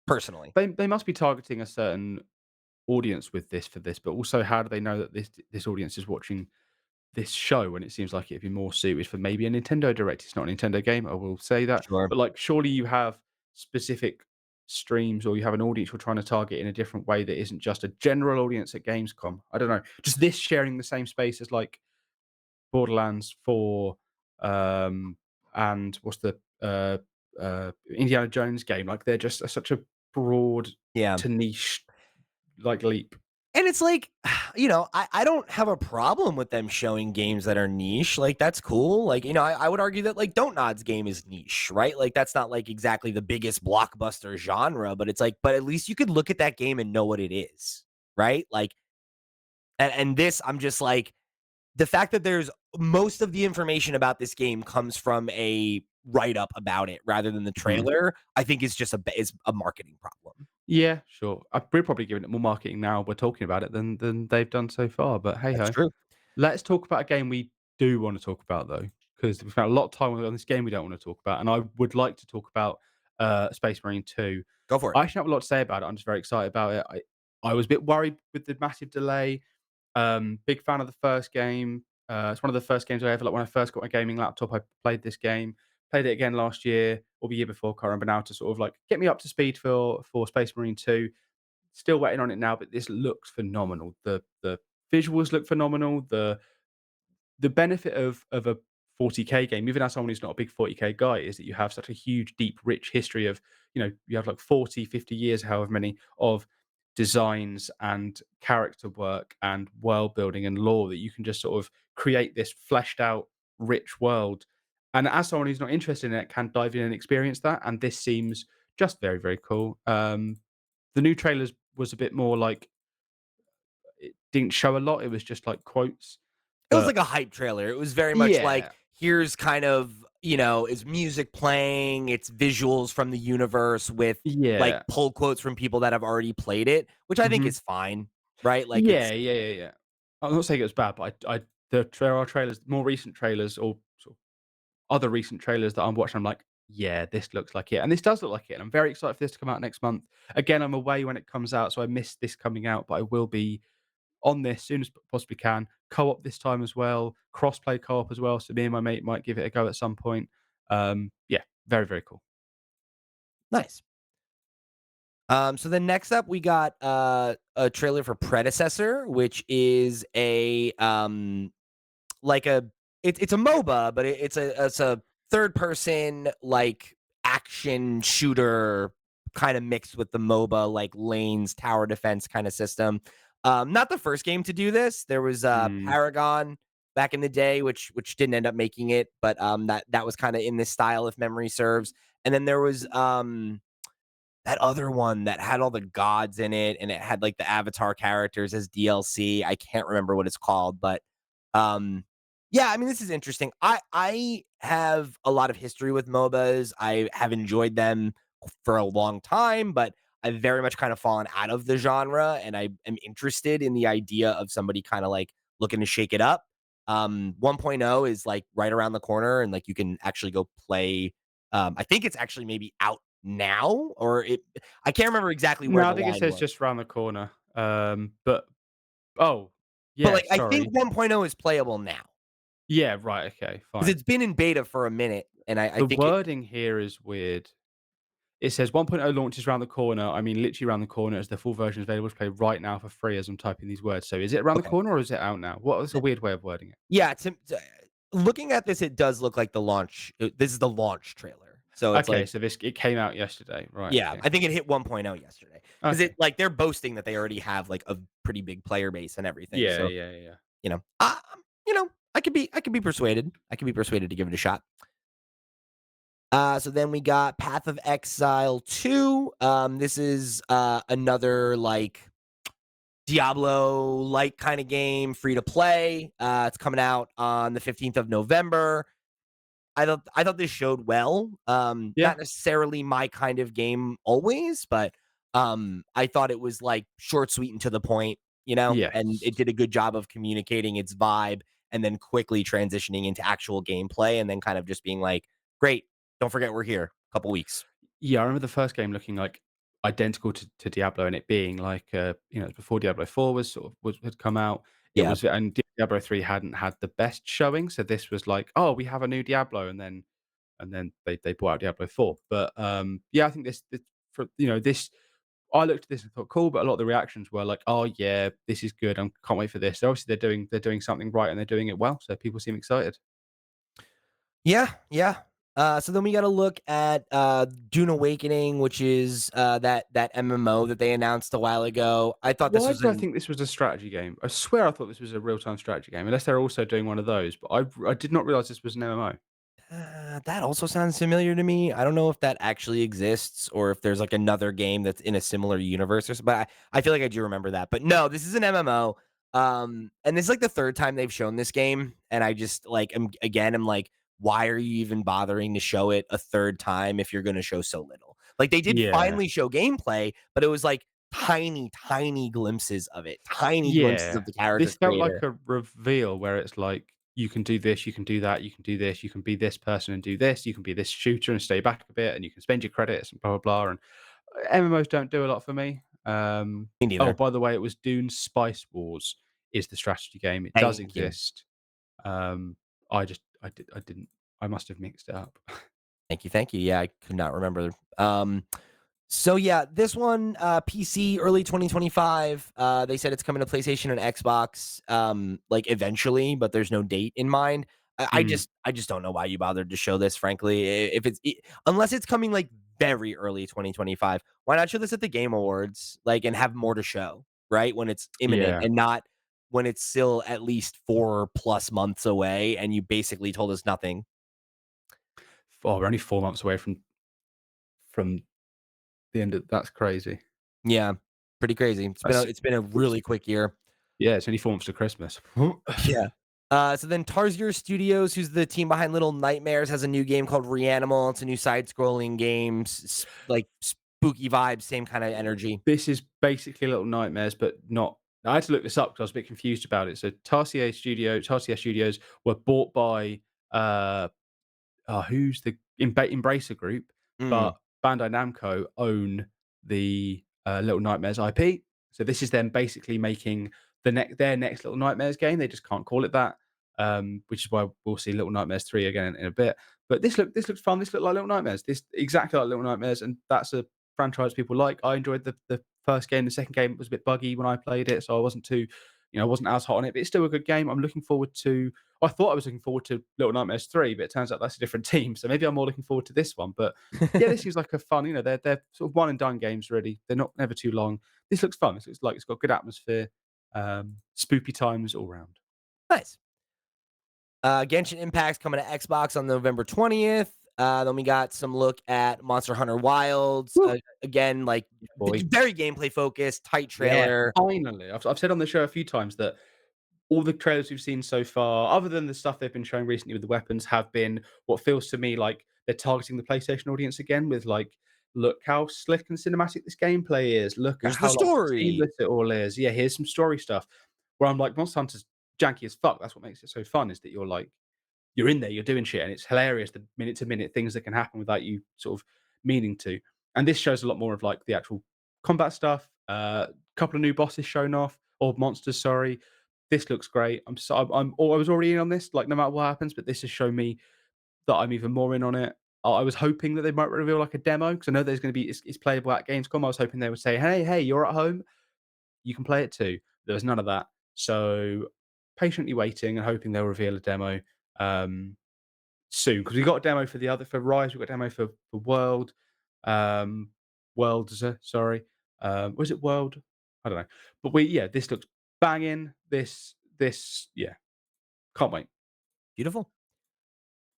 personally. They must be targeting a certain audience with this for this, but also how do they know that this audience is watching this show when it seems like it'd be more suited for maybe a Nintendo Direct? It's not a Nintendo game, I will say that, Sure. but like surely you have specific streams or you have an audience you're trying to target in a different way that isn't just a general audience at Gamescom. I don't know. Just this sharing the same space as like Borderlands 4, and what's the Indiana Jones game. Like they're just such a broad Yeah. to niche like leap. And it's like, I don't have a problem with them showing games that are niche. Like, that's cool. Like, I would argue that like Don't Nod's game is niche, right? Like, that's not like exactly the biggest blockbuster genre, but it's like, but at least you could look at that game and know what it is, right? Like, and this, I'm just like, the fact that there's most of the information about this game comes from a write up about it rather than the Mhm. trailer, I think is just is a marketing problem. Yeah, sure. We're probably giving it more marketing now we're talking about it than they've done so far. But hey That's ho. true. Let's talk about a game we do want to talk about though, because we've spent a lot of time on this game we don't want to talk about, and I would like to talk about Space Marine 2. Go for it. I actually have a lot to say about it. I'm just very excited about it. I was a bit worried with the massive delay. Big fan of the first game. It's one of the first games I ever like when I first got my gaming laptop. I played this game, played it again last year or the year before. Can't remember now to sort of like get me up to speed for Space Marine 2. Still waiting on it now, but this looks phenomenal. The visuals look phenomenal. The benefit of a 40K game, even as someone who's not a big 40K guy, is that you have such a huge, deep, rich history of, you have like 40, 50 years, however many, of designs and character work and world building and lore that you can just sort of create this fleshed out, rich world. And as someone who's not interested in it, can dive in and experience that. And this seems just very, very cool. The new trailers was a bit more like it didn't show a lot. It was just like quotes, It was but like a hype trailer. It was very much like, yeah, here's kind of, is music playing, it's visuals from the universe with like yeah. pull quotes from people that have already played it, which I think Mhm. is fine, right? Like Yeah, it's yeah, yeah, yeah. I'm not saying it was bad, but there are trailers, more recent trailers or sort of other recent trailers that I'm watching, I'm like, "Yeah, this looks like it," and this does look like it, and I'm very excited for this to come out next month. Again, I'm away when it comes out, so I missed this coming out, but I will be on this soon as possibly can. Co-op this time as well, cross-play co-op as well, so me and my mate might give it a go at some point. Yeah, very, very cool. nice. So then next up we got a trailer for Predecessor, which is a like a it's a MOBA, but it's a third person like action shooter kind of mixed with the MOBA like lanes tower defense kind of system. Not the first game to do this. There was Mm, Paragon back in the day, which didn't end up making it, but that was kind of in this style if memory serves. And then there was that other one that had all the gods in it, and it had, like, the Avatar characters as DLC. I can't remember what it's called, but, yeah, I mean, this is interesting. I have a lot of history with MOBAs. I have enjoyed them for a long time, but I've very much kind of fallen out of the genre, and I am interested in the idea of somebody kinda, like, looking to shake it up. 1.0 is, like, right around the corner, and, like, you can actually go play, I think it's actually maybe out now, or I can't remember exactly where no, the I think it line says was. just round the corner. But oh, But, yeah, like, I think sorry. 1.0 is playable now Yeah, right, okay, because fine. it's been in beta for a minute, and I The think it wording here is weird. It says 1.0 launches around the corner. I mean, literally around the corner as the full version is available to play right now for free as I'm typing these words. So is it around the okay. corner or is it out now? What is a Th weird way of wording it. Yeah, looking at this, it does look like the launch this is the launch trailer. So it's Okay, like so this it came out yesterday. Right, yeah, okay. I think it hit 1.0 yesterday because Okay. it like, they're boasting that they already have, like, a pretty big player base and everything, Yeah, so, yeah, yeah. I could be persuaded. I could be persuaded to give it a shot. So then we got Path of Exile 2. This is another like Diablo like kind of game, free to play. It's coming out on the 15th of November. I thought this showed well. Yeah. Not necessarily my kind of game always, but I thought it was like short, sweet, and to the point, and Yes. it did a good job of communicating its vibe and then quickly transitioning into actual gameplay and then kind of just being like, great, don't forget we're here. Couple weeks. Yeah, I remember the first game looking like identical to Diablo and it being like before Diablo 4 was sort of had come out. It Yeah. was and Diablo 3 hadn't had the best showing. So this was like, oh, we have a new Diablo, and then they brought out Diablo 4. But yeah, I think this for this I looked at this and thought cool, but a lot of the reactions were like, oh yeah, this is good. I can't wait for this. So obviously they're doing something right and they're doing it well. So people seem excited. Yeah. Yeah. So then we got to look at Dune Awakening, which is that MMO that they announced a while ago. I thought this Why was did I an think this was a strategy game? I swear I thought this was a real-time strategy game, unless they're also doing one of those, but I did not realize this was an MMO. That also sounds familiar to me. I don't know if that actually exists or if there's like another game that's in a similar universe or something. But I feel like I do remember that. But no, this is an MMO. And this is like the third time they've shown this game, and I just like I'm like, why are you even bothering to show it a third time if you're going to show so little? Like they did Yeah. finally show gameplay, but it was like tiny, tiny glimpses of it, tiny glimpses Yeah. of the character This felt like creator. a reveal where it's like, you can do this, you can do that, you can do this, you can be this person and do this, you can be this shooter and stay back a bit, and you can spend your credits and blah, blah, blah, and MMOs don't do a lot for me. Me Oh, neither. by the way, it was Dune Spice Wars is the strategy game. It does Thank you. exist. Um, I didn't I must have mixed it up. Thank you, thank you. Yeah, I could not remember. So yeah, this one, PC early 2025. They said it's coming to PlayStation and Xbox, like eventually, but there's no date in mind. Mm, I just don't know why you bothered to show this. Frankly, if unless it's coming like very early 2025, why not show this at the Game Awards, like, and have more to show, right? When it's imminent yeah. and not when it's still at least 4+ months away, and you basically told us nothing. Oh, we're only 4 months away from the end of that's crazy. Yeah, pretty crazy. That's It's been a it's really quick year. yeah, it's only 4 months to Christmas. Yeah. So then Tarsier Studios, who's the team behind Little Nightmares, has a new game called Reanimal. It's a new side-scrolling game, like spooky vibes, same kind of energy. This is basically Little Nightmares, but not I had to look this up because I was a bit confused about it. So Tarsier Studios were bought by, uh who's the Embracer Group, Mm. but Bandai Namco own the, Little Nightmares IP. So this is them basically making their next Little Nightmares game. They just can't call it that, which is why we'll see Little Nightmares 3 again in a bit. But this looks fun. This looked like Little Nightmares. This exactly like Little Nightmares, and that's a franchise people like. I enjoyed the first game. The second game was a bit buggy when I played it, so I wasn't too, I wasn't as hot on it. But it's still a good game. I'm looking forward to I thought I was looking forward to Little Nightmares 3, but it turns out that's a different team. So maybe I'm more looking forward to this one. But yeah, this seems like a fun, they're sort of one and done games really. They're not never too long. This looks fun. This looks like it's got good atmosphere, spoopy times all round. Nice. Genshin Impact's coming to Xbox on November 20th. Then we got some look at Monster Hunter Wilds. Woo, Again, like boy. very gameplay focused, tight Yeah, trailer. finally. I've said on the show a few times that all the trailers we've seen so far, other than the stuff they've been showing recently with the weapons, have been what feels to me like they're targeting the PlayStation audience again with like, look how slick and cinematic this gameplay is. Look at Here's the how like story. seamless it all is. Yeah, here's some story stuff. Where I'm like, Monster Hunter's janky as fuck. That's what makes it so fun, is that you're in there, you're doing shit, and it's hilarious the minute to minute things that can happen without you sort of meaning to. And this shows a lot more of like the actual combat stuff. Couple of new bosses shown off, or monsters, sorry. This looks great. I was already in on this, like no matter what happens, but this has shown me that I'm even more in on it. I was hoping that they might reveal like a demo because I know there's going to be it's playable at Gamescom. I was hoping they would say, hey, you're at home, you can play it too. There was none of that. So patiently waiting and hoping they'll reveal a demo. Um, soon because we got a demo for the other for Rise, we got a demo for World, Worlds, sorry. Was it World? I don't know. But this looks banging. This yeah, can't wait. Beautiful.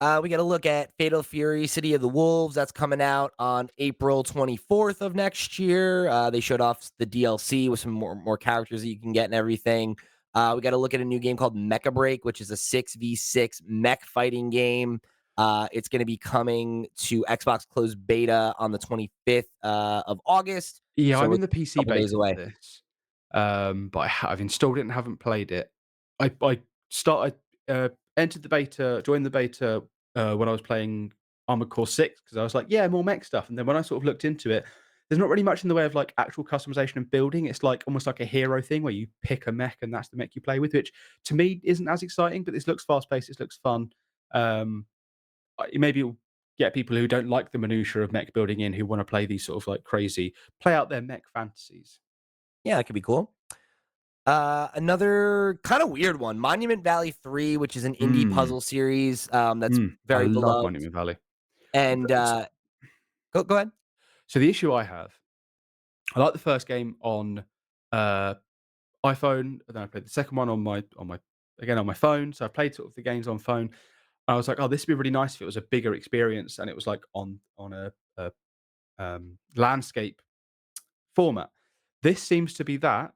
We got to look at Fatal Fury: City of the Wolves. That's coming out on April 24th of next year. They showed off the DLC with some more characters that you can get and everything. We got to look at a new game called Mecha Break, which is a 6v6 mech fighting game. It's going to be coming to Xbox closed beta on the 25th of August. Yeah, I'm So in it's the a PC couple days beta for away. this, but I've installed it and haven't played it. I started entered the beta, joined the beta when I was playing Armored Core 6 because I was like, yeah, more mech stuff. And then when I sort of looked into it, there's not really much in the way of like actual customization and building. It's like almost like a hero thing where you pick a mech and that's the mech you play with, which to me isn't as exciting. But this looks fast paced. This looks fun. Um, maybe it'll get people who don't like the minutiae of mech building in, who want to play these sort of like crazy, play out their mech fantasies. Yeah, that could be cool. Another kind of weird one, Monument Valley 3, which is an indie Mm, puzzle series that's I very love beloved. Monument Valley. And, go ahead. So the issue I have, I like the first game on, uh, iPhone, and then I played the second one on my again, on my phone, so I played sort of the games on phone. I was like, "Oh, this would be really nice if it was a bigger experience and it was, like, on a landscape format." This seems to be that,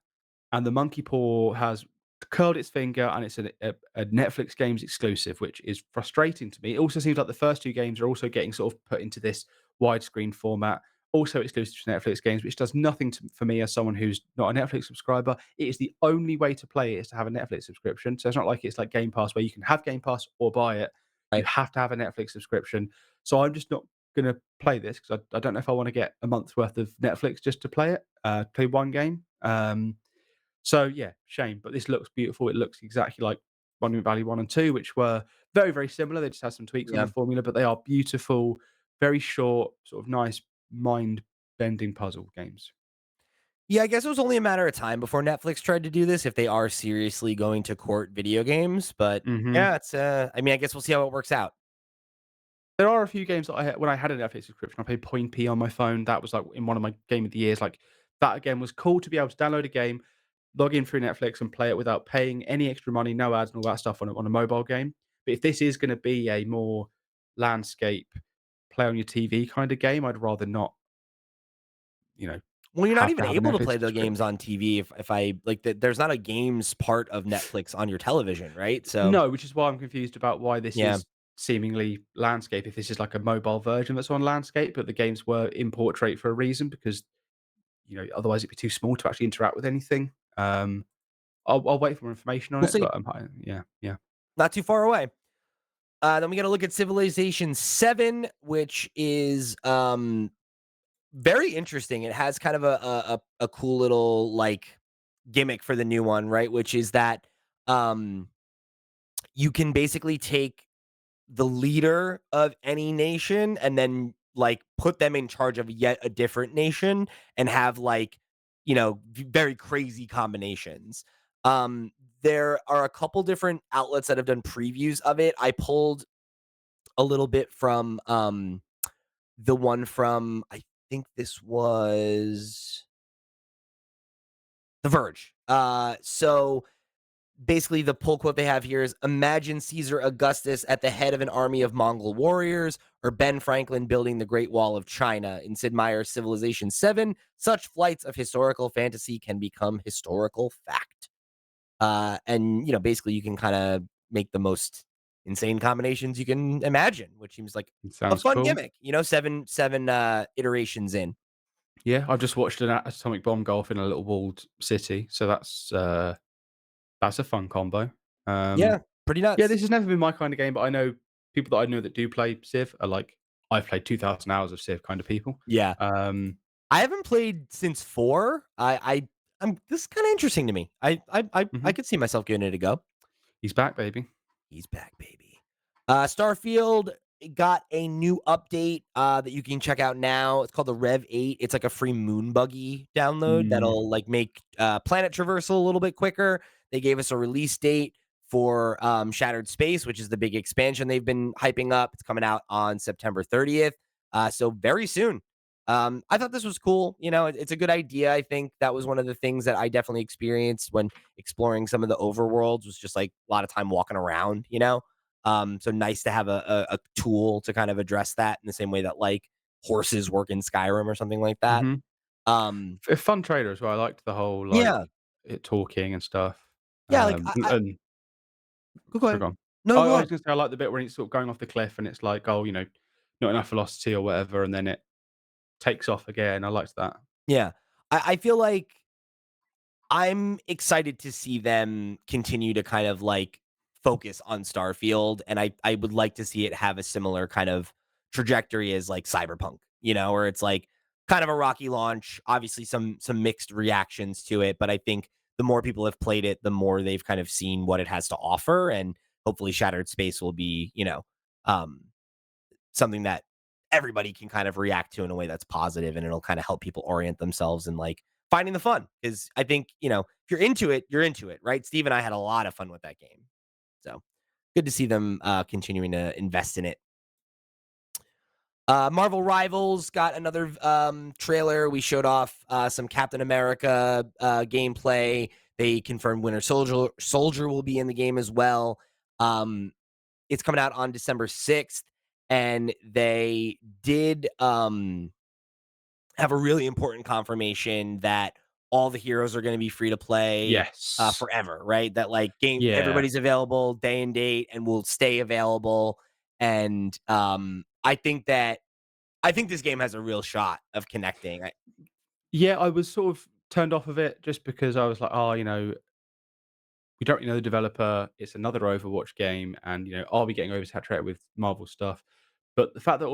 and the monkey paw has curled its finger, and it's a Netflix games exclusive, which is frustrating to me. It also seems like the first 2 games are also getting sort of put into this widescreen format, also exclusive to Netflix games, which does nothing for me as someone who's not a Netflix subscriber. It is the only way to play it is to have a Netflix subscription. So it's not like it's like Game Pass where you can have Game Pass or buy it. You Right. have to have a Netflix subscription. So I'm just not gonna play this because I don't know if I want to get a month's worth of Netflix just to play it, play one game. So yeah, shame. But this looks beautiful. It looks exactly like Monument Valley 1 and 2, which were very, very similar. They just had some tweaks on the Yeah. formula, but they are beautiful, very short, sort of nice mind bending puzzle games. Yeah, I guess it was only a matter of time before Netflix tried to do this if they are seriously going to court video games, but Hmm. yeah, I mean, I guess we'll see how it works out. There are a few games that when I had a Netflix subscription, I played Point P on my phone. That was like in one of my game of the years. Like that again was cool to be able to download a game, log in through Netflix and play it without paying any extra money, no ads and all that stuff on a mobile game. But if this is going to be a more landscape, play on your TV kind of game, I'd rather not, you know, Well, you're not have to even have a able to Netflix play the games subscription. on TV if I like there's not a games part of Netflix on your television, right? So, No, which is why I'm confused about why this yeah. is seemingly landscape. If this is like a mobile version that's on landscape, but the games were in portrait for a reason because otherwise it'd be too small to actually interact with anything. I'll wait for more information on We'll it, see. but yeah, yeah. Not too far away. Then we got to look at Civilization 7, which is very interesting. It has kind of a cool little like gimmick for the new one, right? Which is that um you can basically take the leader of any nation and then like put them in charge of yet a different nation and have like very crazy combinations. um there are a couple different outlets that have done previews of it. I pulled a little bit from the one from, I think this was The Verge. So basically the pull quote they have here is, imagine Caesar Augustus at the head of an army of Mongol warriors, or Ben Franklin building the Great Wall of China. In Sid Meier's Civilization 7, such flights of historical fantasy can become historical fact. And basically you can kind of make the most insane combinations you can imagine, which seems like It a sounds fun cool. gimmick. Seven iterations in. Yeah, I've just watched an atomic bomb golf in a little walled city, so that's a fun combo. Um, Yeah, pretty yeah, nuts. this has never been my kind of game, but I know people that I know that do play Civ are like, I've played 2,000 hours of Civ kind of people. Yeah. Um, I haven't played since 4. I'm this is kinda interesting to me. I mhm. could see myself giving it a go. He's back, baby. He's back, baby. Starfield got a new update, that you can check out now. It's called the Rev 8. It's like a free moon buggy download Mm, that'll, like, make, planet traversal a little bit quicker. They gave us a release date for, Shattered Space, which is the big expansion they've been hyping up. It's coming out on September 30th, so very soon. I thought this was cool. It's a good idea. I think that was one of the things that I definitely experienced when exploring some of the overworlds, was just, like, a lot of time walking around, you know? So nice to have a tool to kind of address that in the same way that like horses work in Skyrim or something like that. mhm. Um, A fun trailer as well. I liked the whole, like, yeah, it talking and stuff. yeah. Like And go sorry, ahead. go on. No, I go I was ahead. gonna say I like the bit when it's sort of going off the cliff and it's like, oh, not enough velocity or whatever, and then it takes off again. I liked that. Yeah, I feel like I'm excited to see them continue to kind of like focus on Starfield, and I would like to see it have a similar kind of trajectory as like Cyberpunk, where it's like kind of a rocky launch, obviously some mixed reactions to it, but I think the more people have played it, the more they've kind of seen what it has to offer, and hopefully Shattered Space will be, um something that everybody can kind of react to in a way that's positive, and it'll kind of help people orient themselves and like finding the fun. Because I think, if you're into it, you're into it, right? Steve and I had a lot of fun with that game. So good to see them continuing to invest in it. Marvel Rivals got another trailer. We showed off some Captain America gameplay. They confirmed Winter Soldier will be in the game as well. Um, it's coming out on December 6th, and they did have a really important confirmation that all the heroes are going to be free to play Yes. forever, right? That like Yeah. everybody's available day and date and will stay available. And I think this game has a real shot of connecting. Yeah, I was sort of turned off of it just because I was like, "Oh, we don't really know the developer. It's another Overwatch game, and are we getting oversaturated with Marvel stuff?" But the fact that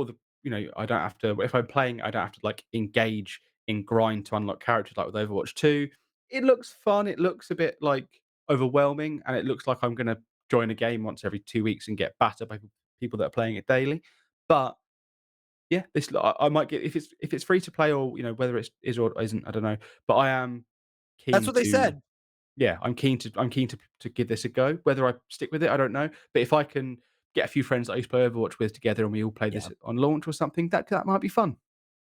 I don't have to. If I'm playing, I don't have to like engage in grind to unlock characters like with Overwatch 2. It looks fun. It looks a bit like overwhelming, and it looks like I'm gonna join a game once every 2 weeks and get battered by people that are playing it daily. But yeah, I might get if it's free to play or whether it's is or isn't, I don't know. But I am That's keen what they to said. yeah, I'm keen to give this a go. Whether I stick with it, I don't know. But if I can get a few friends that I used to play Overwatch with together and we all play Yeah. this on launch or something, that might be fun.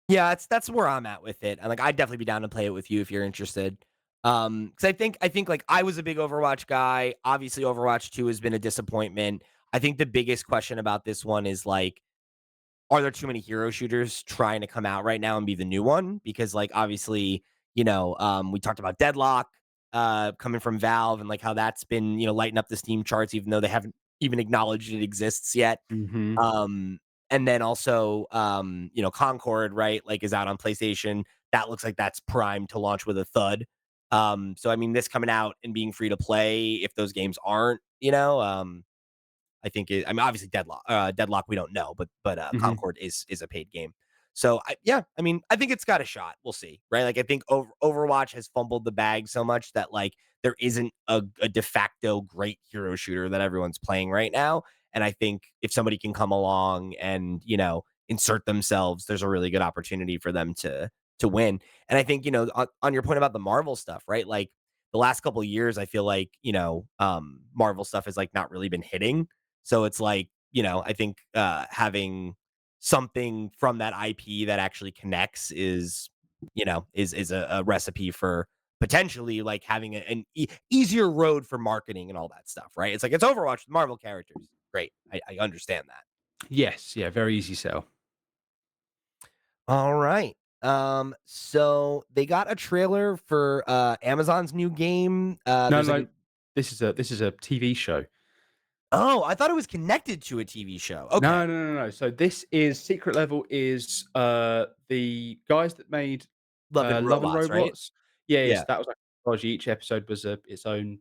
Yeah, that's where I'm at with it. And like I'd definitely be down to play it with you if you're interested. Cuz I think like I was a big Overwatch guy. Obviously Overwatch 2 has been a disappointment. I think the biggest question about this one is like are there too many hero shooters trying to come out right now and be the new one? Because like obviously, we talked about Deadlock coming from Valve and like how that's been, lighting up the Steam charts even though they haven't even acknowledged it exists yet. Mhm. Um, and then also, Concord, right? Like is out on PlayStation. That looks like that's primed to launch with a thud. So I mean, this coming out and being free to play, if those games aren't, I think I mean, obviously Deadlock, we don't know, but Mhm. Concord is a paid game. So yeah, I mean, I think it's got a shot. We'll see, right? Like I think Overwatch has fumbled the bag so much that like there isn't a de facto great hero shooter that everyone's playing right now. And I think if somebody can come along and insert themselves, there's a really good opportunity for them to win. And I think on your point about the Marvel stuff, right? Like the last couple of years, I feel like Marvel stuff has like not really been hitting, so it's like, I think having something from that IP that actually connects is a recipe for potentially like having an easier road for marketing and all that stuff, right? It's like it's Overwatch with Marvel characters. Great. I understand that. Yes, yeah, very easy sell. All right. So they got a trailer for Amazon's new game. No, There's like no, this is a TV show. oh, I thought it was connected to a TV show. Okay. No, no, no, no. So this is Secret Level is the guys that made Love and Love and Robots, right? Robots. Yeah, yes, Yeah. that was like anthology. Each episode was its own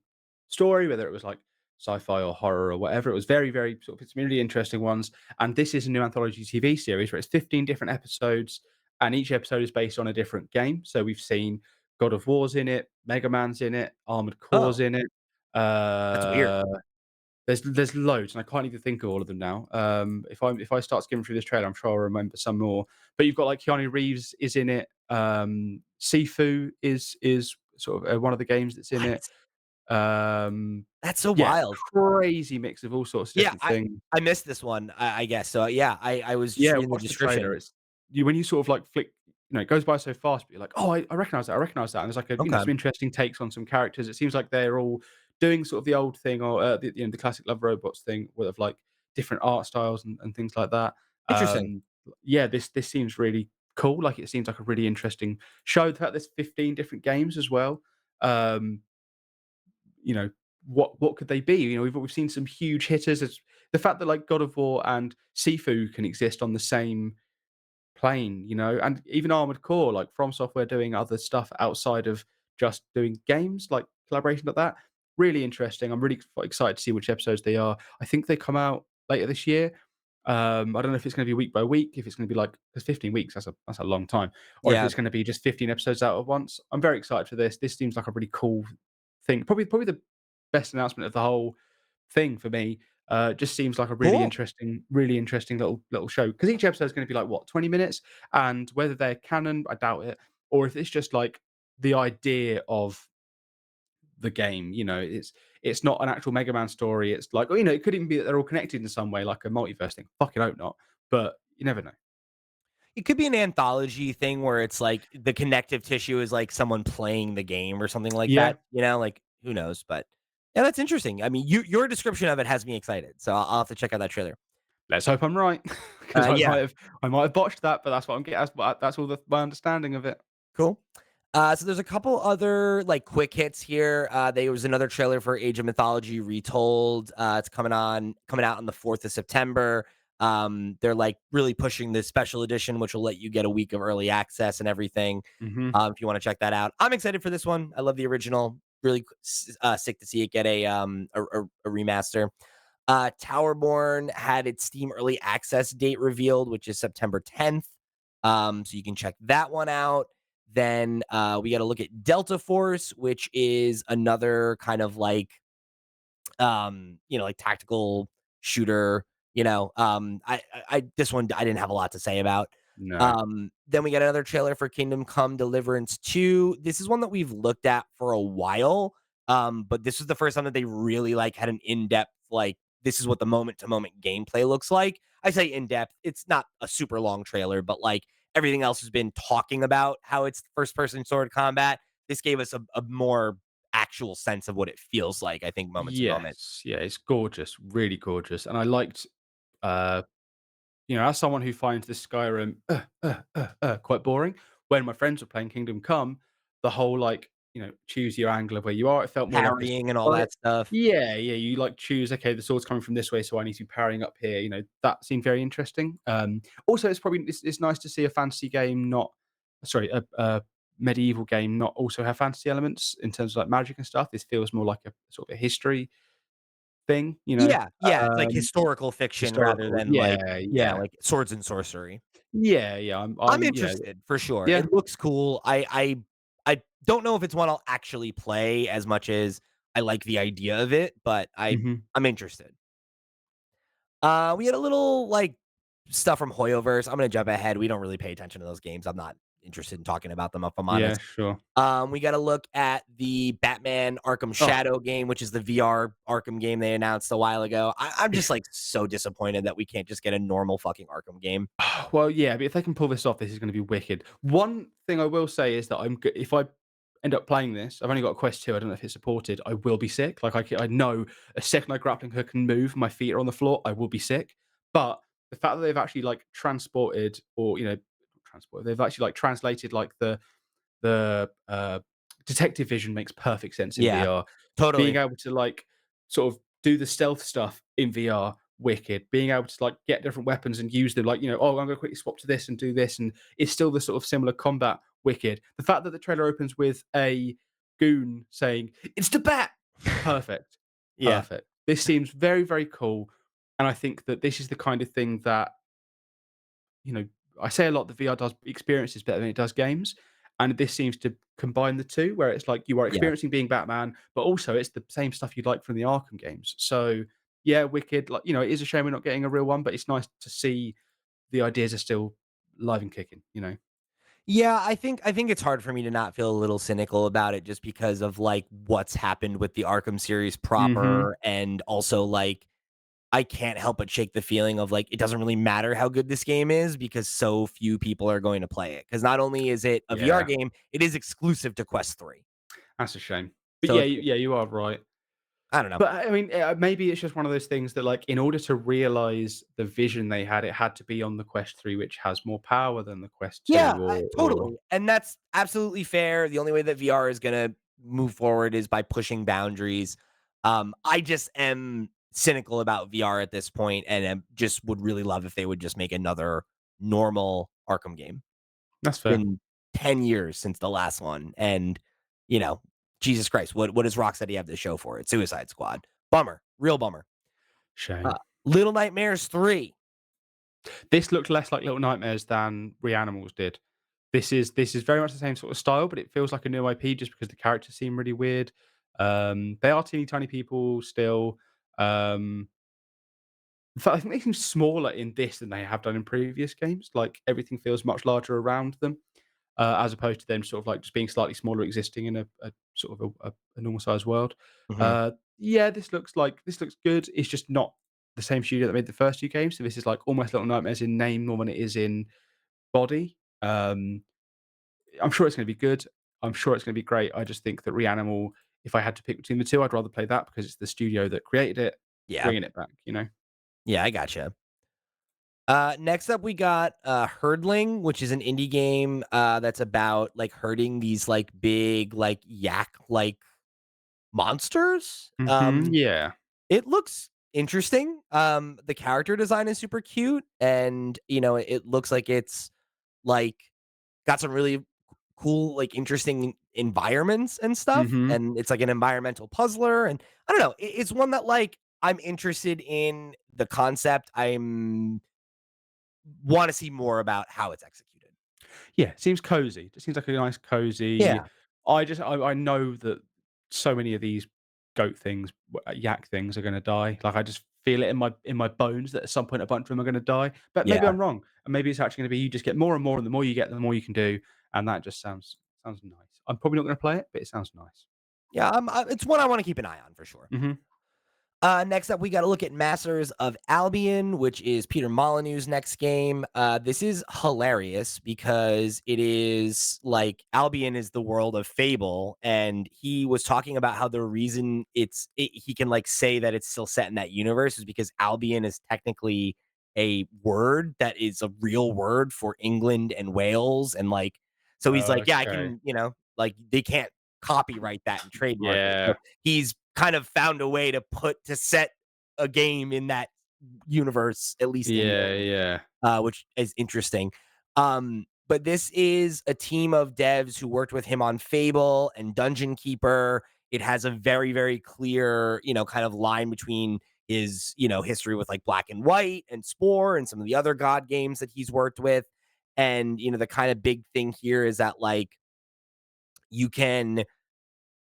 story, whether it was like sci-fi or horror or whatever. It was very, very sort of it's really interesting ones. And this is a new anthology TV series where it's 15 different episodes, and each episode is based on a different game. So we've seen God of War's in it, Mega Man's in it, Armored Core's Oh, in it. that's weird. There's loads, and I can't even think of all of them now. If I start skimming through this trailer, I'm sure I'll remember some more. But you've got like Keanu Reeves is in it. Sifu is sort of one of the games that's in it. What? Um, That's so yeah, wild. crazy mix of all sorts of Yeah, different things. I missed this one, I guess. So, yeah, I was just Yeah, reading the watch the trailer. description. It's you when you sort of like flick, it goes by so fast, but you're like, oh, I recognize that. I recognize that. And there's like Okay, some interesting takes on some characters. It seems like they're all doing sort of the old thing or the classic Love Robots thing with like different art styles and things like that. interesting. Um, yeah, this seems really cool. Like it seems like a really interesting show. The fact there's 15 different games as well. Um, you know, what could they be? We've seen some huge hitters. It's the fact that like God of War and Sifu can exist on the same plane, and even Armored Core, like From Software doing other stuff outside of just doing games, like collaboration like that. Really interesting. I'm really excited to see which episodes they are. I think they come out later this year. I don't know if it's going to be week by week, if it's going to be like because 15 weeks that's a long time, or if Yeah, it's going to be just 15 episodes out at once. I'm very excited for this. This seems like a really cool thing. Probably the best announcement of the whole thing for me. Just seems like a cool. really interesting little show. Because each episode is going to be like what 20 minutes, and whether they're canon, I doubt it, or if it's just like the idea of the game. It's not an actual Mega Man story. It's like it could even be that they're all connected in some way, like a multiverse thing. Fucking hope not, but you never know. It could be an anthology thing where it's like the connective tissue is like someone playing the game or something like Yeah, that, like, who knows, but yeah, that's interesting. I mean, your description of it has me excited, so I'll have to check out that trailer. let's hope I'm right, because Yeah. I might have botched that, but that's what I'm getting. That's all my understanding of it. Cool. So there's a couple other like quick hits here. There was another trailer for Age of Mythology Retold. It's coming out on the 4th of September. They're like really pushing this special edition, which will let you get a week of early access and everything. Mhm. If you want to check that out, I'm excited for this one. I love the original. Really sick to see it get a remaster. Towerborn had its Steam early access date revealed, which is September 10th. So you can check that one out. Then we got to look at Delta Force, which is another kind of like like tactical shooter. I this one I didn't have a lot to say about. No. Then we got another trailer for Kingdom Come Deliverance 2. This is one that we've looked at for a while. But this was the first time that they really like had an in-depth, like, this is what the moment to moment gameplay looks like. I say in-depth, it's not a super long trailer, but like everything else has been talking about how it's first person sword combat. This gave us a more actual sense of what it feels like, I think, moment to moment. Yes, yeah, it's gorgeous, really gorgeous, and I liked, uh, as someone who finds this Skyrim quite boring, when my friends were playing Kingdom Come, the whole like choose your angle of where you are. It felt more like a Parrying and all fight. that stuff. Yeah, yeah. You like choose. Okay, the sword's coming from this way, so I need to be parrying up here. That seemed very interesting. Also, it's nice to see a fantasy game not, sorry, a medieval game not also have fantasy elements in terms of like magic and stuff. This feels more like a sort of a history thing. Yeah, yeah, it's like historical fiction rather Historical. than like, Yeah, yeah, yeah. like swords and sorcery. Yeah, yeah, I'm yeah, interested for sure. yeah, It looks cool. I don't know if it's one I'll actually play as much as I like the idea of it, but mhm. I'm interested. We had a little like stuff from Hoyoverse. I'm gonna jump ahead. We don't really pay attention to those games. I'm not interested in talking about them if I'm Yeah, honest. sure. We got to look at the Batman Arkham Oh, Shadow game, which is the VR Arkham game they announced a while ago. I'm just if like so disappointed that we can't just get a normal fucking Arkham game. well, yeah, but if they can pull this off, this is gonna be wicked. One thing I will say is that if I end up playing this, I've only got a Quest 2, I don't know if it's supported, I will be sick. Like, I know a second my grappling hook can move, my feet are on the floor, I will be sick. But the fact that they've actually, like, transported or, transported, they've actually, like, translated, like, the detective vision makes perfect sense in Yeah, VR. Being totally. able to, like, sort of do the stealth stuff in VR, wicked. Being able to, like, get different weapons and use them, like, "Oh, I'm gonna quickly swap to this and do this," and it's still the sort of similar combat, wicked. The fact that the trailer opens with a goon saying, "It's the bat!" Perfect, Yeah. perfect. This seems very, very cool, and I think that this is the kind of thing that you know, I say a lot that VR does experiences better than it does games, and this seems to combine the 2, where it's like you are Yeah. experiencing being Batman, but also it's the same stuff you'd like from the Arkham games. So, yeah, wicked. Like, it is a shame we're not getting a real one, but it's nice to see the ideas are still live and kicking. Yeah, I think it's hard for me to not feel a little cynical about it just because of like what's happened with the Arkham series Mhm. proper, and also like I can't help but shake the feeling of like it doesn't really matter how good this game is because so few people are going to play it. Because not only is it a VR Yeah, game, it is exclusive to Quest 3. that's a shame. But So yeah, it's yeah, you are right. I don't know. But I mean, maybe it's just one of those things that, like, in order to realize the vision they had, it had to be on the Quest 3, which has more power than the Quest Yeah, 2, or totally, and that's absolutely fair. The only way that VR is gonna move forward is by pushing boundaries. I just am cynical about VR at this point, and just would really love if they would just make another normal Arkham game. that's fair. Been 10 years since the last one, and you know, Jesus Christ, what does Rocksteady have to show for it? Suicide Squad. Bummer, real bummer. Shame. Little Nightmares 3. This looked less like Little Nightmares than Reanimals did. This is very much the same sort of style, but it feels like a new IP just because the characters seem really weird. They are teeny tiny people still. Um, in fact, I think they seem smaller in this than they have done in previous games. Like everything feels much larger around them, as opposed to them sort of like just being slightly smaller, existing in a sort of a normal sized world. Mhm. Yeah, this looks good. It's just not the same studio that made the first two games. So this is like almost Little Nightmares in name more than it is in body. I'm sure it's going to be good. I'm sure it's going to be great. I just think that Reanimal, if I had to pick between the two, I'd rather play that because it's the studio that created it, Yeah. bringing it back. You know. Yeah, I gotcha. Next up, we got Herdling, which is an indie game that's about like herding these like big like yak like monsters. Yeah. It looks interesting. The character design is super cute, and it looks like it's like got some really cool, like interesting environments and stuff. hmm And it's like an environmental puzzler, and I don't know. It's one that like I'm interested in the concept. I'm want to see more about how it's executed. Yeah, it seems cozy. It seems like a nice cozy. Yeah, I know that so many of these goat things, yak things, are going to die. Like I just feel it in my bones that at some point a bunch of them are going to die. But maybe yeah, I'm wrong, and maybe it's actually going to be you just get more and more, and the more you get, the more you can do, and that just sounds nice. I'm probably not going to play it, but it sounds nice. yeah. It's one I want to keep an eye on for sure. hmm Next up, we got to look at Masters of Albion, which is Peter Molyneux's next game. This is hilarious because it is like Albion is the world of Fable, and he was talking about how the reason he can like say that it's still set in that universe is because Albion is technically a word that is a real word for England and Wales, and like so he's like, yeah, I Okay. can, like they can't copyright that and trademark it. So Yeah. he's kind of found a way to set a game in that universe, at least in Yeah. name, Yeah. which is interesting. But this is a team of devs who worked with him on Fable and Dungeon Keeper. It has a very, very clear, kind of line between his, history with like Black and White and Spore and some of the other God games that he's worked with. And, the kind of big thing here is that like you can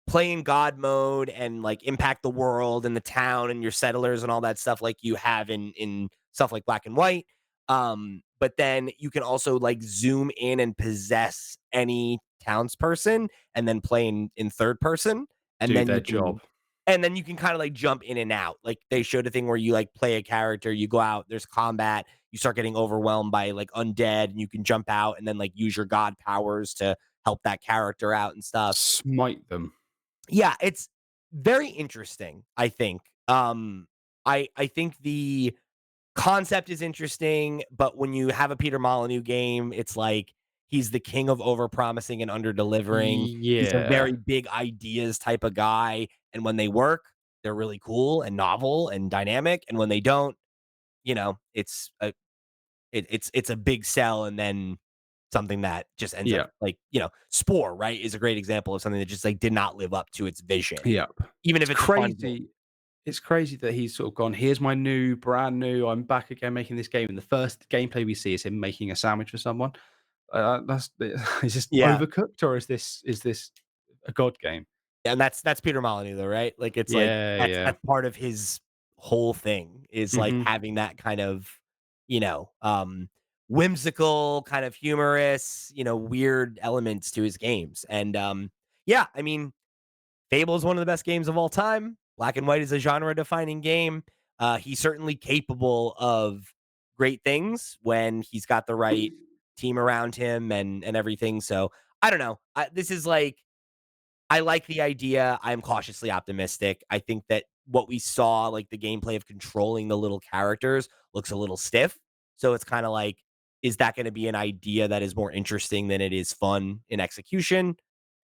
play in God mode and like impact the world and the town and your settlers and all that stuff like you have in stuff like Black and White. But then you can also like zoom in and possess any townsperson and then play in third person. And Do then their you job. can and then you can kind of like jump in and out. Like they showed a thing where you like play a character, you go out, there's combat, you start getting overwhelmed by like undead, and you can jump out and then like use your god powers to help that character out and stuff. Smite them. Yeah, it's very interesting, I think. I think the concept is interesting, but when you have a Peter Molyneux game, it's like he's the king of overpromising and underdelivering. He's a Yeah. very big ideas type of guy, and when they work, they're really cool and novel and dynamic, and when they don't, it's a big sell, and then something that just ends up Yeah. like, Spore, right, is a great example of something that just, like, did not live up to its vision, Yep. even It's if it's a fun game. crazy. It's crazy that he's sort of gone, "Here's my new brand new, I'm back again making this game," and the first gameplay we see is him making a sandwich for someone. That's is this Yeah, Overcooked or is this a God game? and that's Peter Molyneux though, right? Like, it's like Yeah, yeah. that's part of his whole thing is, like, Mhm. having that kind of, you know, um, whimsical, kind of humorous, weird elements to his games, and, yeah, I mean, Fable is one of the best games of all time. Black and White is a genre-defining game. He's certainly capable of great things when he's got the right team around him and everything. So I don't know. This is like I like the idea. I'm cautiously optimistic. I think that what we saw, like the gameplay of controlling the little characters, looks a little stiff. So it's kind of like, is that going to be an idea that is more interesting than it is fun in execution?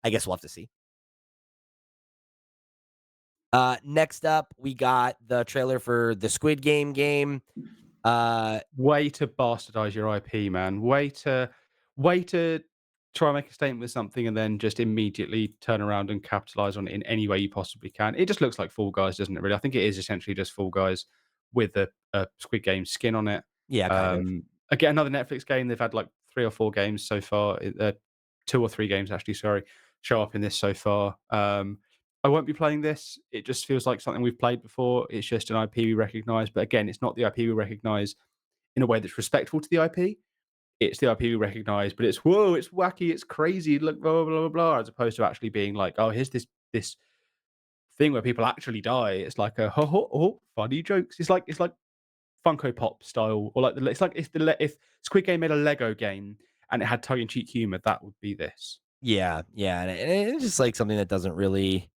I guess we'll have to see. Next up, we got the trailer for the Squid game. Uh, Way to bastardize your IP, man. Way to try and make a statement with something and then just immediately turn around and capitalize on it in any way you possibly can. It just looks like Fall Guys, doesn't it? Really, I think it is essentially just Fall Guys with a Squid Game skin on it. yeah, kind of. Again, another Netflix game. They've had like 3 or 4 games so far. 2 or 3 games actually. Sorry, show up in this so far. I won't be playing this. It just feels like something we've played before. It's just an IP we recognize, but again, it's not the IP we recognize in a way that's respectful to the IP. It's the IP we recognize, but it's whoa, it's wacky, it's crazy, look, blah blah blah blah, as opposed to actually being like, oh, here's this thing where people actually die. It's like a ho ho ho funny jokes. It's like Funko Pop style, or like it's like if Squid Game made a Lego game and it had tongue in cheek humor, that would be this. Yeah, yeah, and it's just like something that doesn't really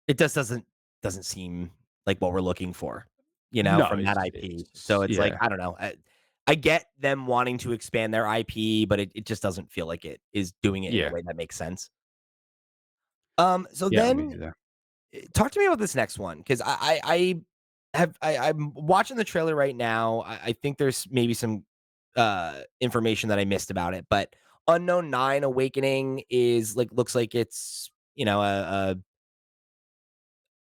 it just doesn't seem like what we're looking for, No, from that IP. So it's it's like, yeah, I don't know. I get them wanting to expand their IP, but it just doesn't feel like it is doing it in a yeah, way that makes sense. So yeah. I'm with then you there. talk to me about this next one because I'm watching the trailer right now. I think there's maybe some information that I missed about it, but Unknown Nine Awakening is like looks like it's a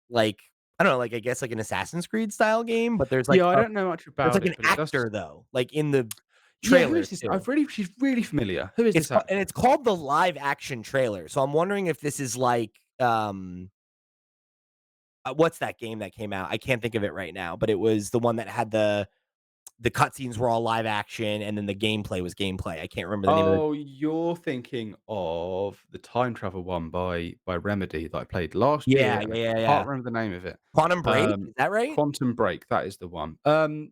like I don't know, like I guess like an Assassin's Creed style game, but Yeah, I don't know much there's about like it, an but it does. actor though, like in the Yeah, who trailer is this? too. She's really familiar. Who is this It's actress? called the live action trailer. So I'm wondering if this is like what's that game that came out? I can't think of it right now, but it was the one that had the cutscenes were all live action and then the gameplay was gameplay. I can't remember the name of it. Oh, you're thinking of the time travel one by Remedy that I played last Yeah, year, and yeah, I yeah, can't yeah. remember the name of it. Quantum Break, is that right? Quantum Break, that is the one.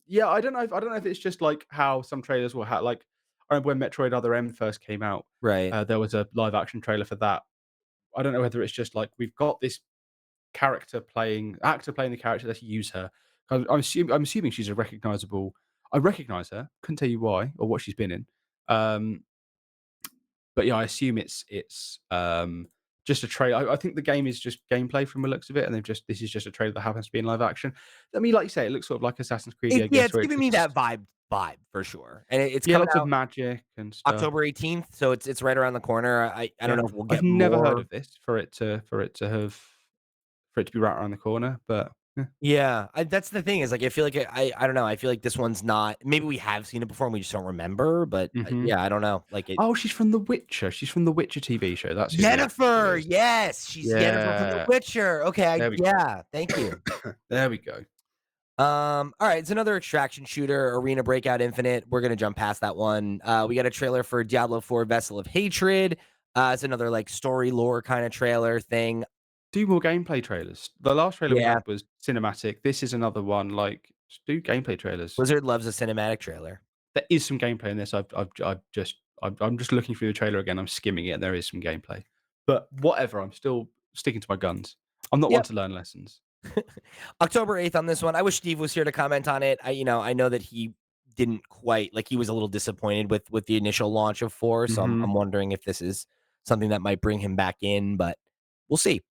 Yeah, I don't know if it's just like how some trailers will have like I remember when Metroid Other M first came out, Right. there was a live action trailer for that. I don't know whether it's just like we've got this actor playing the character, let's use her. I'm assuming she's a recognizable. I recognize her, couldn't tell you why or what she's been in. Um, but yeah, I assume it's just a trailer. I think the game is just gameplay from the looks of it, and this is just a trailer that happens to be in live action. I mean, like you say, it looks sort of like Assassin's Creed, I guess, It's where it giving me that just vibe for sure. And it's yeah, coming lots of out magic and stuff. October 18th, so it's right around the corner. I don't Yeah, know if we'll I've get never heard more. of this for it to be right around the corner, but yeah. Yeah, that's the thing is like I feel like I don't know. I feel like this one's not. Maybe we have seen it before and we just don't remember. But Hmm. yeah, I don't know. Like it. Oh, she's from The Witcher. She's from the Witcher TV show. That's who the actress Yennefer, is. yes, she's Yennefer from The Yeah, Witcher. Okay, there we go. yeah, thank you. There we go. All right, it's another extraction shooter, Arena Breakout Infinite. We're gonna jump past that one. We got a trailer for Diablo 4 Vessel of Hatred. It's another like story lore kind of trailer thing. Do more gameplay trailers. The last trailer we Yeah, had was cinematic. This is another one, like, just do gameplay trailers. Blizzard loves a cinematic trailer. There is some gameplay in this. I'm just looking through the trailer again. I'm skimming it, and there is some gameplay. But whatever, I'm still sticking to my guns. I'm not one Yep. to learn lessons. October 8th on this one. I wish Steve was here to comment on it. I know that he didn't quite like he was a little disappointed with the initial launch of 4, so I'm Mhm. wondering if this is something that might bring him back in, but we'll see.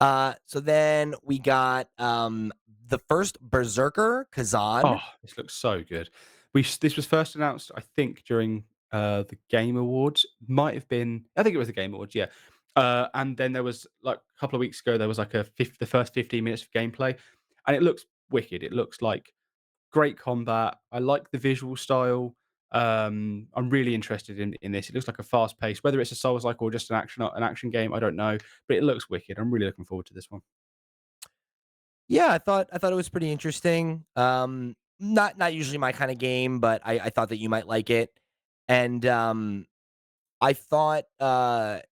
So then we got the first Berserker Kazan. Oh, this looks so good. This was first announced, I think, during, the Game Awards. Might have been I think it was the Game Awards, yeah. And then there was, like, a couple of weeks ago, there was, like, the first 15 minutes of gameplay, and it looks wicked. It looks like great combat. I like the visual style. I'm really interested in this. It looks like a fast pace, whether it's a Souls-like or just an action game, I don't know, but it looks wicked. I'm really looking forward to this one. Yeah, I thought it was pretty interesting. Not usually my kind of game, but I thought that you might like it. And I thought the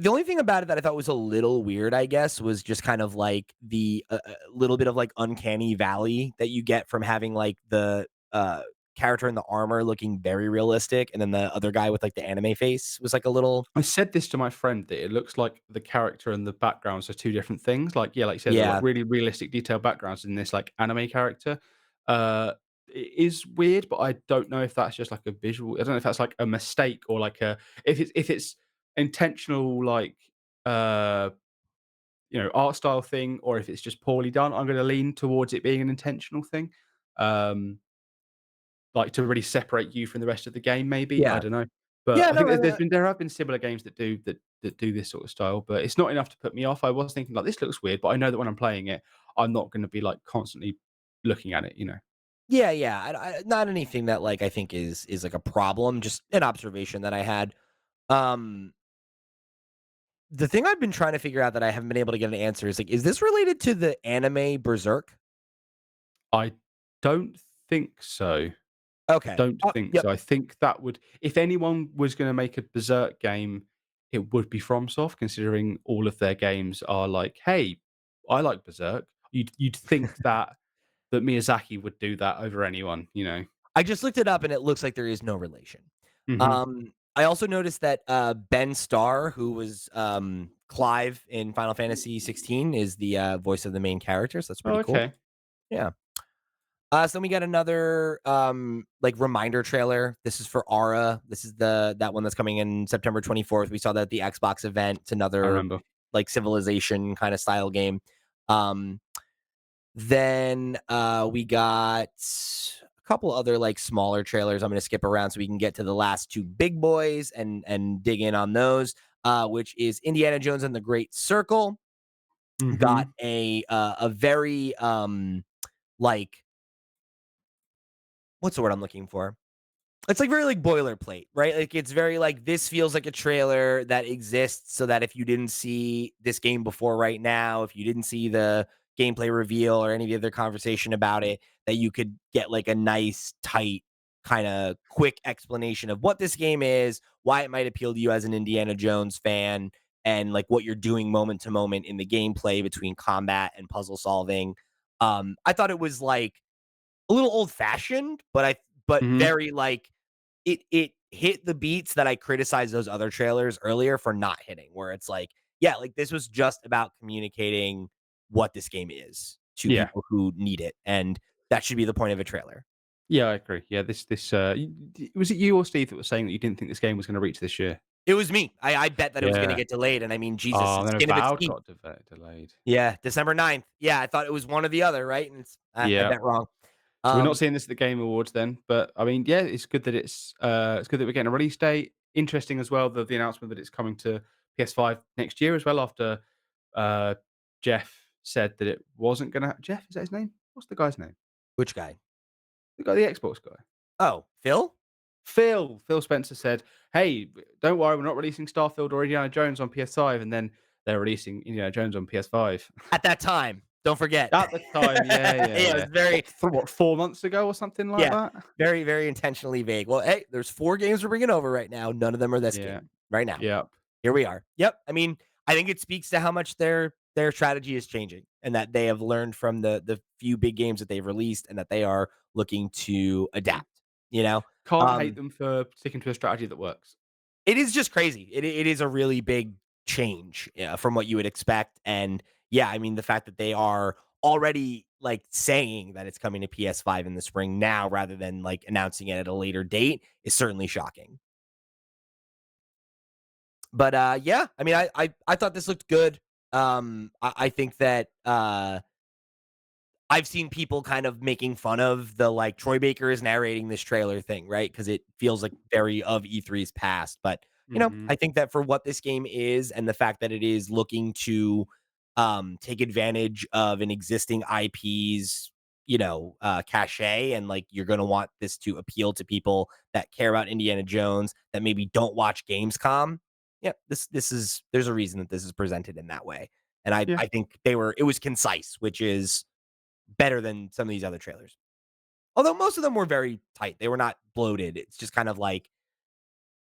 only thing about it that I thought was a little weird, I guess, was just kind of like the little bit of like uncanny valley that you get from having like the character in the armor looking very realistic, and then the other guy with like the anime face was like a little I said this to my friend that it looks like the character and the backgrounds are 2 different things. Like, yeah, like you said, they're like yeah really realistic detailed backgrounds in this like anime character. It is weird, but I don't know if that's just like a visual. I don't know if that's like a mistake or like a if it's intentional like uh art style thing or if it's just poorly done. I'm going to lean towards it being an intentional thing. Um like, to really separate you from the rest of the game, maybe, I yeah don't know. But yeah I no think there have been similar games that do this sort of style, but it's not enough to put me off. I was thinking, like, "This looks weird," but I know that when I'm playing it, I'm not gonna be, like, constantly looking at it, you know? yeah. Not anything that like I think is like a problem, just an observation that I had. Um, the thing I've been trying to figure out that I haven't been able to get an answer is like, is this related to the anime Berserk? I don't think so. I Okay. don't think Yep. so. I think that would if anyone was gonna make a Berserk game, it would be FromSoft, considering all of their games are like, "Hey, I like Berserk." You'd think that that Miyazaki would do that over anyone, you know? I just looked it up and it looks like there is no relation. Mhm. I also noticed that, Ben Starr, who was, Clive in Final Fantasy 16 is the, voice of the main character, so that's Oh, pretty cool. okay. Yeah. So then we got another, like, reminder trailer. This is for Aura. This is that one that's coming in September 24th. We saw that at the Xbox event. It's I another, remember. like, Civilization kinda style game. Um Then, we got a couple other, like, smaller trailers I'm gonna skip around so we can get to the last 2 big boys and dig in on those, which is Indiana Jones and the Great Circle. Got Mhm. a very, like what's the word I'm looking for? It's, like, very, like, boilerplate, right? Like, it's very, like, this feels like a trailer that exists so that if you didn't see this game before right now, if you didn't see the gameplay reveal or any other conversation about it, that you could get, like, a nice, tight, kinda quick explanation of what this game is, why it might appeal to you as an Indiana Jones fan, and, like, what you're doing moment to moment in the gameplay between combat and puzzle solving. I thought it was, like, a little old-fashioned, but Mhm. very, like, it hit the beats that I criticized those other trailers earlier for not hitting, where it's like, yeah, like, this was just about communicating what this game is to Yeah. people who need it, and that should be the point of a trailer. Yeah, I agree. Yeah, was it you or Steve that was saying that you didn't think this game was gonna reach this year? It was me. I bet that it was gonna Yeah. get delayed, and I mean, Jesus, Oh, the then skin of its Avowed teeth. got delayed. Yeah, December 9th. Yeah, I thought it was one or the other, right? And I Yeah. bet wrong. So we're not Um, seeing this at the Game Awards then, but I mean, yeah, it's good that we're getting a release date. Interesting as well, the announcement that it's coming to PS5 next year as well after uh Jeff said that it wasn't gonna Jeff, is that his name? What's the guy's name? which guy? The Xbox guy. Oh, Phil? Phil Spencer said, "Hey, don't worry, we're not releasing Starfield or Indiana Jones on PS5," and then they're releasing Indiana Jones on PS5. At that time, don't forget. At the time, Yeah, it was very 4 months ago or something like yeah, that? very, very intentionally vague. Well, hey, there's 4 games we're bringing over right now. None of them are this Yeah. game right now. Yep. Here we are. Yep. I mean, I think it speaks to how much their strategy is changing and that they have learned from the few big games that they've released and that they are looking to adapt, you know? Can't hate Um them for sticking to a strategy that works. It is just crazy. It is a really big change, from what you would expect, and, yeah, I mean, the fact that they are already, like, saying that it's coming to PS5 in the spring now rather than, like, announcing it at a later date is certainly shocking. But, yeah, I mean, I thought this looked good. I think that, I've seen people kind of making fun of the, like, Troy Baker is narrating this trailer thing, right? Because it feels like very of E3's past, but, Mhm. I think that for what this game is and the fact that it is looking to, take advantage of an existing IP's, cachet and, like, you're gonna want this to appeal to people that care about Indiana Jones, that maybe don't watch Gamescom. Yeah, this is there's a reason that this is presented in that way, and I Yeah. I think it was concise, which is better than some of these other trailers. Although most of them were very tight. They were not bloated. It's just kind of like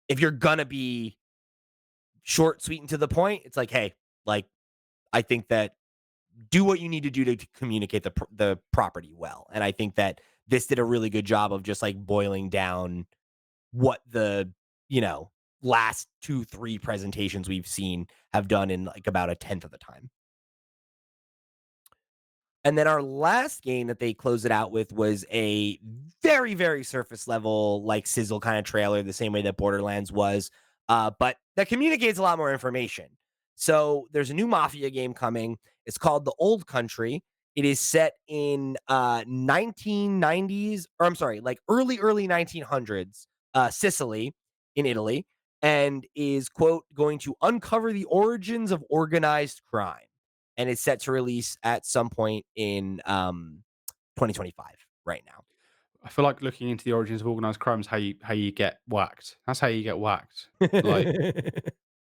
if you're gonna be short, sweet, and to the point, it's like, hey, like I think that do what you need to do to communicate the property well. And I think that this did a really good job of just like boiling down what the you know last 2 3 presentations we've seen have done in like about a tenth of the time. And then our last game that they closed it out with was a very, very surface level, like sizzle kind of trailer, the same way that Borderlands was, but that communicates a lot more information. So there's a new Mafia game coming. It's called The Old Country. It is set in 1990s, or I'm sorry, like early 1900s, Sicily in Italy, and is quote going to uncover the origins of organized crime and it's set to release at some point in 2025 right now. I feel like looking into the origins of organized crime is how you get whacked. That's how you get whacked. Like,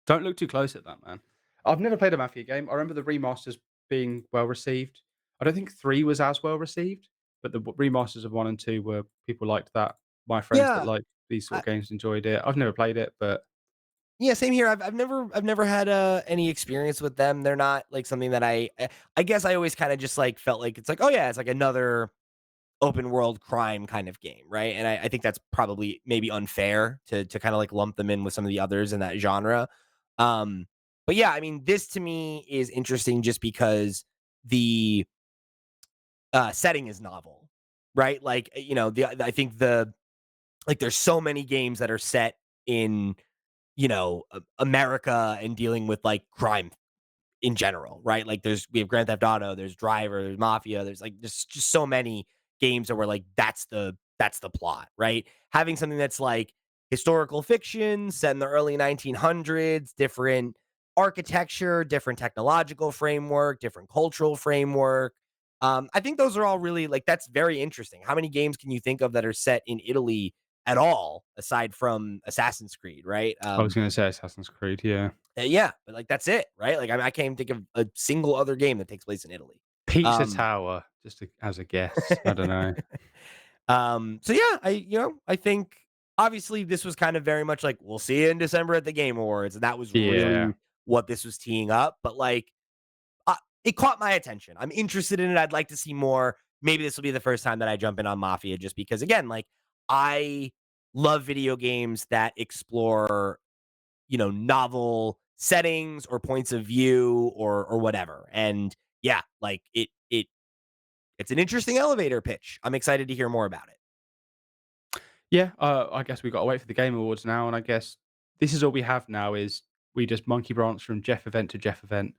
don't look too close at that, man. I've never played a Mafia game. I remember the remasters being well received. I don't think 3 was as well received, but the remasters of 1 and 2 were people liked that. My friends that Yeah, like these sort I, of games enjoyed it. I've never played it, but Yeah, same here. I've never had any experience with them. They're not like something that I guess I always kind of just like felt like it's like, oh yeah, it's like another open world crime kind of game, right? And I think that's probably maybe unfair to kind of like lump them in with some of the others in that genre. Um, but yeah, I mean, this to me is interesting just because the setting is novel, right? Like, I think there's so many games that are set in America and dealing with like crime in general, right? Like we have Grand Theft Auto, there's Driver, there's Mafia, there's just so many games that were like that's the plot, right? Having something that's like historical fiction set in the early 1900s, different architecture, different technological framework, different cultural framework. I think those are all really like that's very interesting. How many games can you think of that are set in Italy at all aside from Assassin's Creed, right? I was gonna say Assassin's Creed, yeah. Yeah, but, like, that's it, right? Like, I can't even think of a single other game that takes place in Italy. Pizza Um Tower, just as a guess. I don't know. so yeah, I think obviously this was kind of very much like, "We'll see you in December at the Game Awards," and that was Yeah. really what this was teeing up, but, like, it caught my attention. I'm interested in it, I'd like to see more. Maybe this will be the first time that I jump in on Mafia just because, again, like, I love video games that explore novel settings or points of view or whatever. And yeah, like it's an interesting elevator pitch. I'm excited to hear more about it. Yeah, I guess we gotta wait for the Game Awards now, and I guess this is all we have now is we just monkey branch from Jeff event to Jeff event,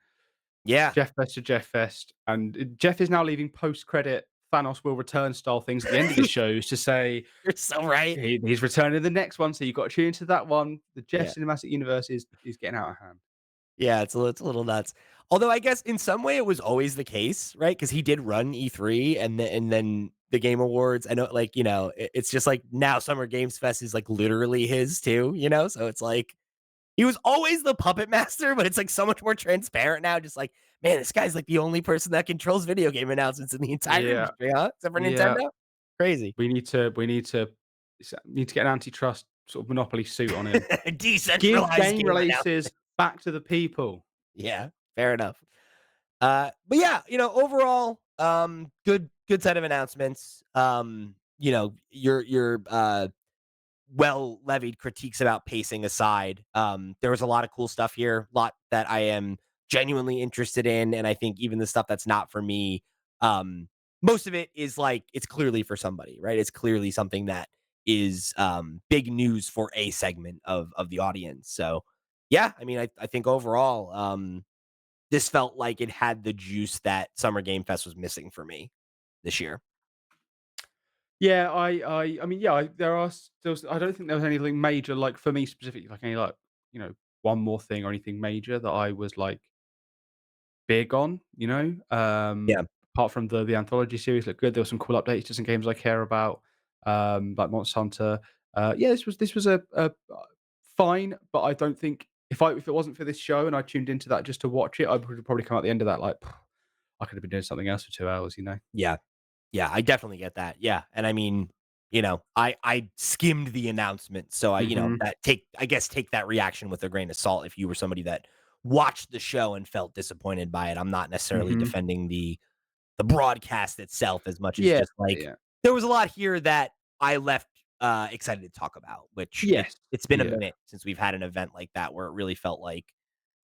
Yeah, Jeff Fest to Jeff Fest, and Jeff is now leaving post-credit Thanos will return style things at the end of the shows to say you're so right. he's returning the next one, so you've got to tune into that one. The Jeff Yeah. Cinematic Universe is getting out of hand. Yeah, it's a little nuts. Although I guess in some way it was always the case, right? Because he did run E3 and then the Game Awards. I know, like it's just like now Summer Games Fest is like literally his too, So it's like he was always the puppet master, but it's, like, so much more transparent now, just like, "Man, this guy's, like, the only person that controls video game announcements in the entire Yeah, industry, huh? Except for yeah. Nintendo? Crazy." We need to get an antitrust sort of monopoly suit on him. Give Decentralized game game announcement. releases back to the people. Yeah, fair enough. But yeah, overall, good set of announcements. Your well levied critiques about pacing aside, there was a lot of cool stuff here, a lot that I am genuinely interested in, and I think even the stuff that's not for me, um, most of it is like it's clearly for somebody, right? It's clearly something that is big news for a segment of the audience. So, yeah, I mean, I think overall, this felt like it had the juice that Summer Game Fest was missing for me this year. Yeah, I mean, yeah, there are still. I don't think there was anything major, like for me specifically, like any like one more thing or anything major that I was like big on. Yeah, Apart from the anthology series looked good. There were some cool updates to some games I care about, like Monster Hunter. Yeah, this was a fine, but I don't think if it wasn't for this show and I tuned into that just to watch it, I would probably come out the end of that like I could have been doing something else for 2 hours. yeah. Yeah, I definitely get that. Yeah, and I mean, I skimmed the announcement, so Hmm. that take that reaction with a grain of salt if you were somebody that watched the show and felt disappointed by it. I'm not necessarily Hmm. defending the broadcast itself as much as Yeah, just like yeah. there was a lot here that I left excited to talk about, which Yes. it's been a Yeah. minute since we've had an event like that where it really felt like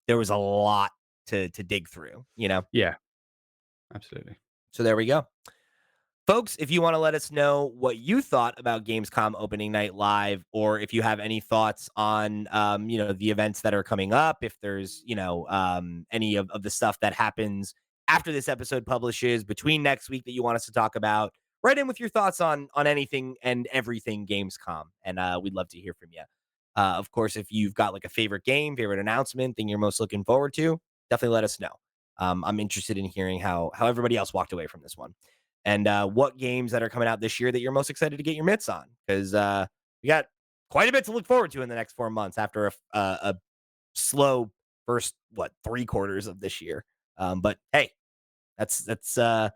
there was a lot to dig through. Yeah. Absolutely. So there we go. Folks, if you want to let us know what you thought about Gamescom opening night live, or if you have any thoughts on, the events that are coming up, if there's, any of the stuff that happens after this episode publishes between next week that you want us to talk about, write in with your thoughts on anything and everything Gamescom, and we'd love to hear from you. Of course, if you've got like a favorite game, favorite announcement, thing you're most looking forward to, definitely let us know. I'm interested in hearing how everybody else walked away from this one and what games that are coming out this year that you're most excited to get your mitts on because we got quite a bit to look forward to in the next 4 months after a slow first 3 quarters of this year. But hey, that's not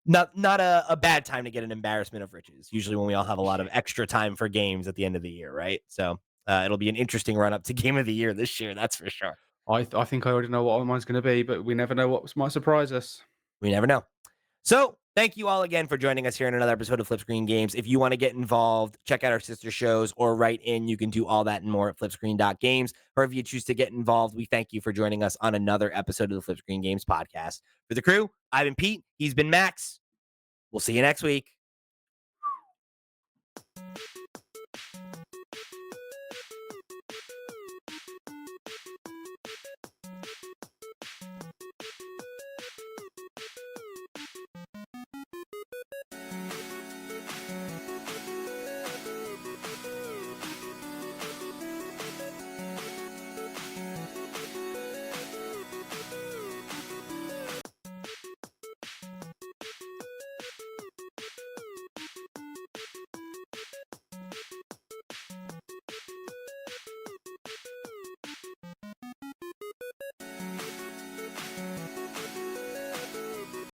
a bad time to get an embarrassment of riches. Usually when we all have a lot of extra time for games at the end of the year, right? So It'll be an interesting run up to Game of the Year this year. That's for sure. I think I already know what mine's going to be, but we never know what might surprise us. We never know. So, thank you all again for joining us here in another episode of FlipScreen Games. If you want to get involved, check out our sister shows or write in. You can do all that and more at flipscreen.games. Or if you choose to get involved, we thank you for joining us on another episode of the FlipScreen Games podcast. For the crew, I've been Pete. He's been Max. We'll see you next week.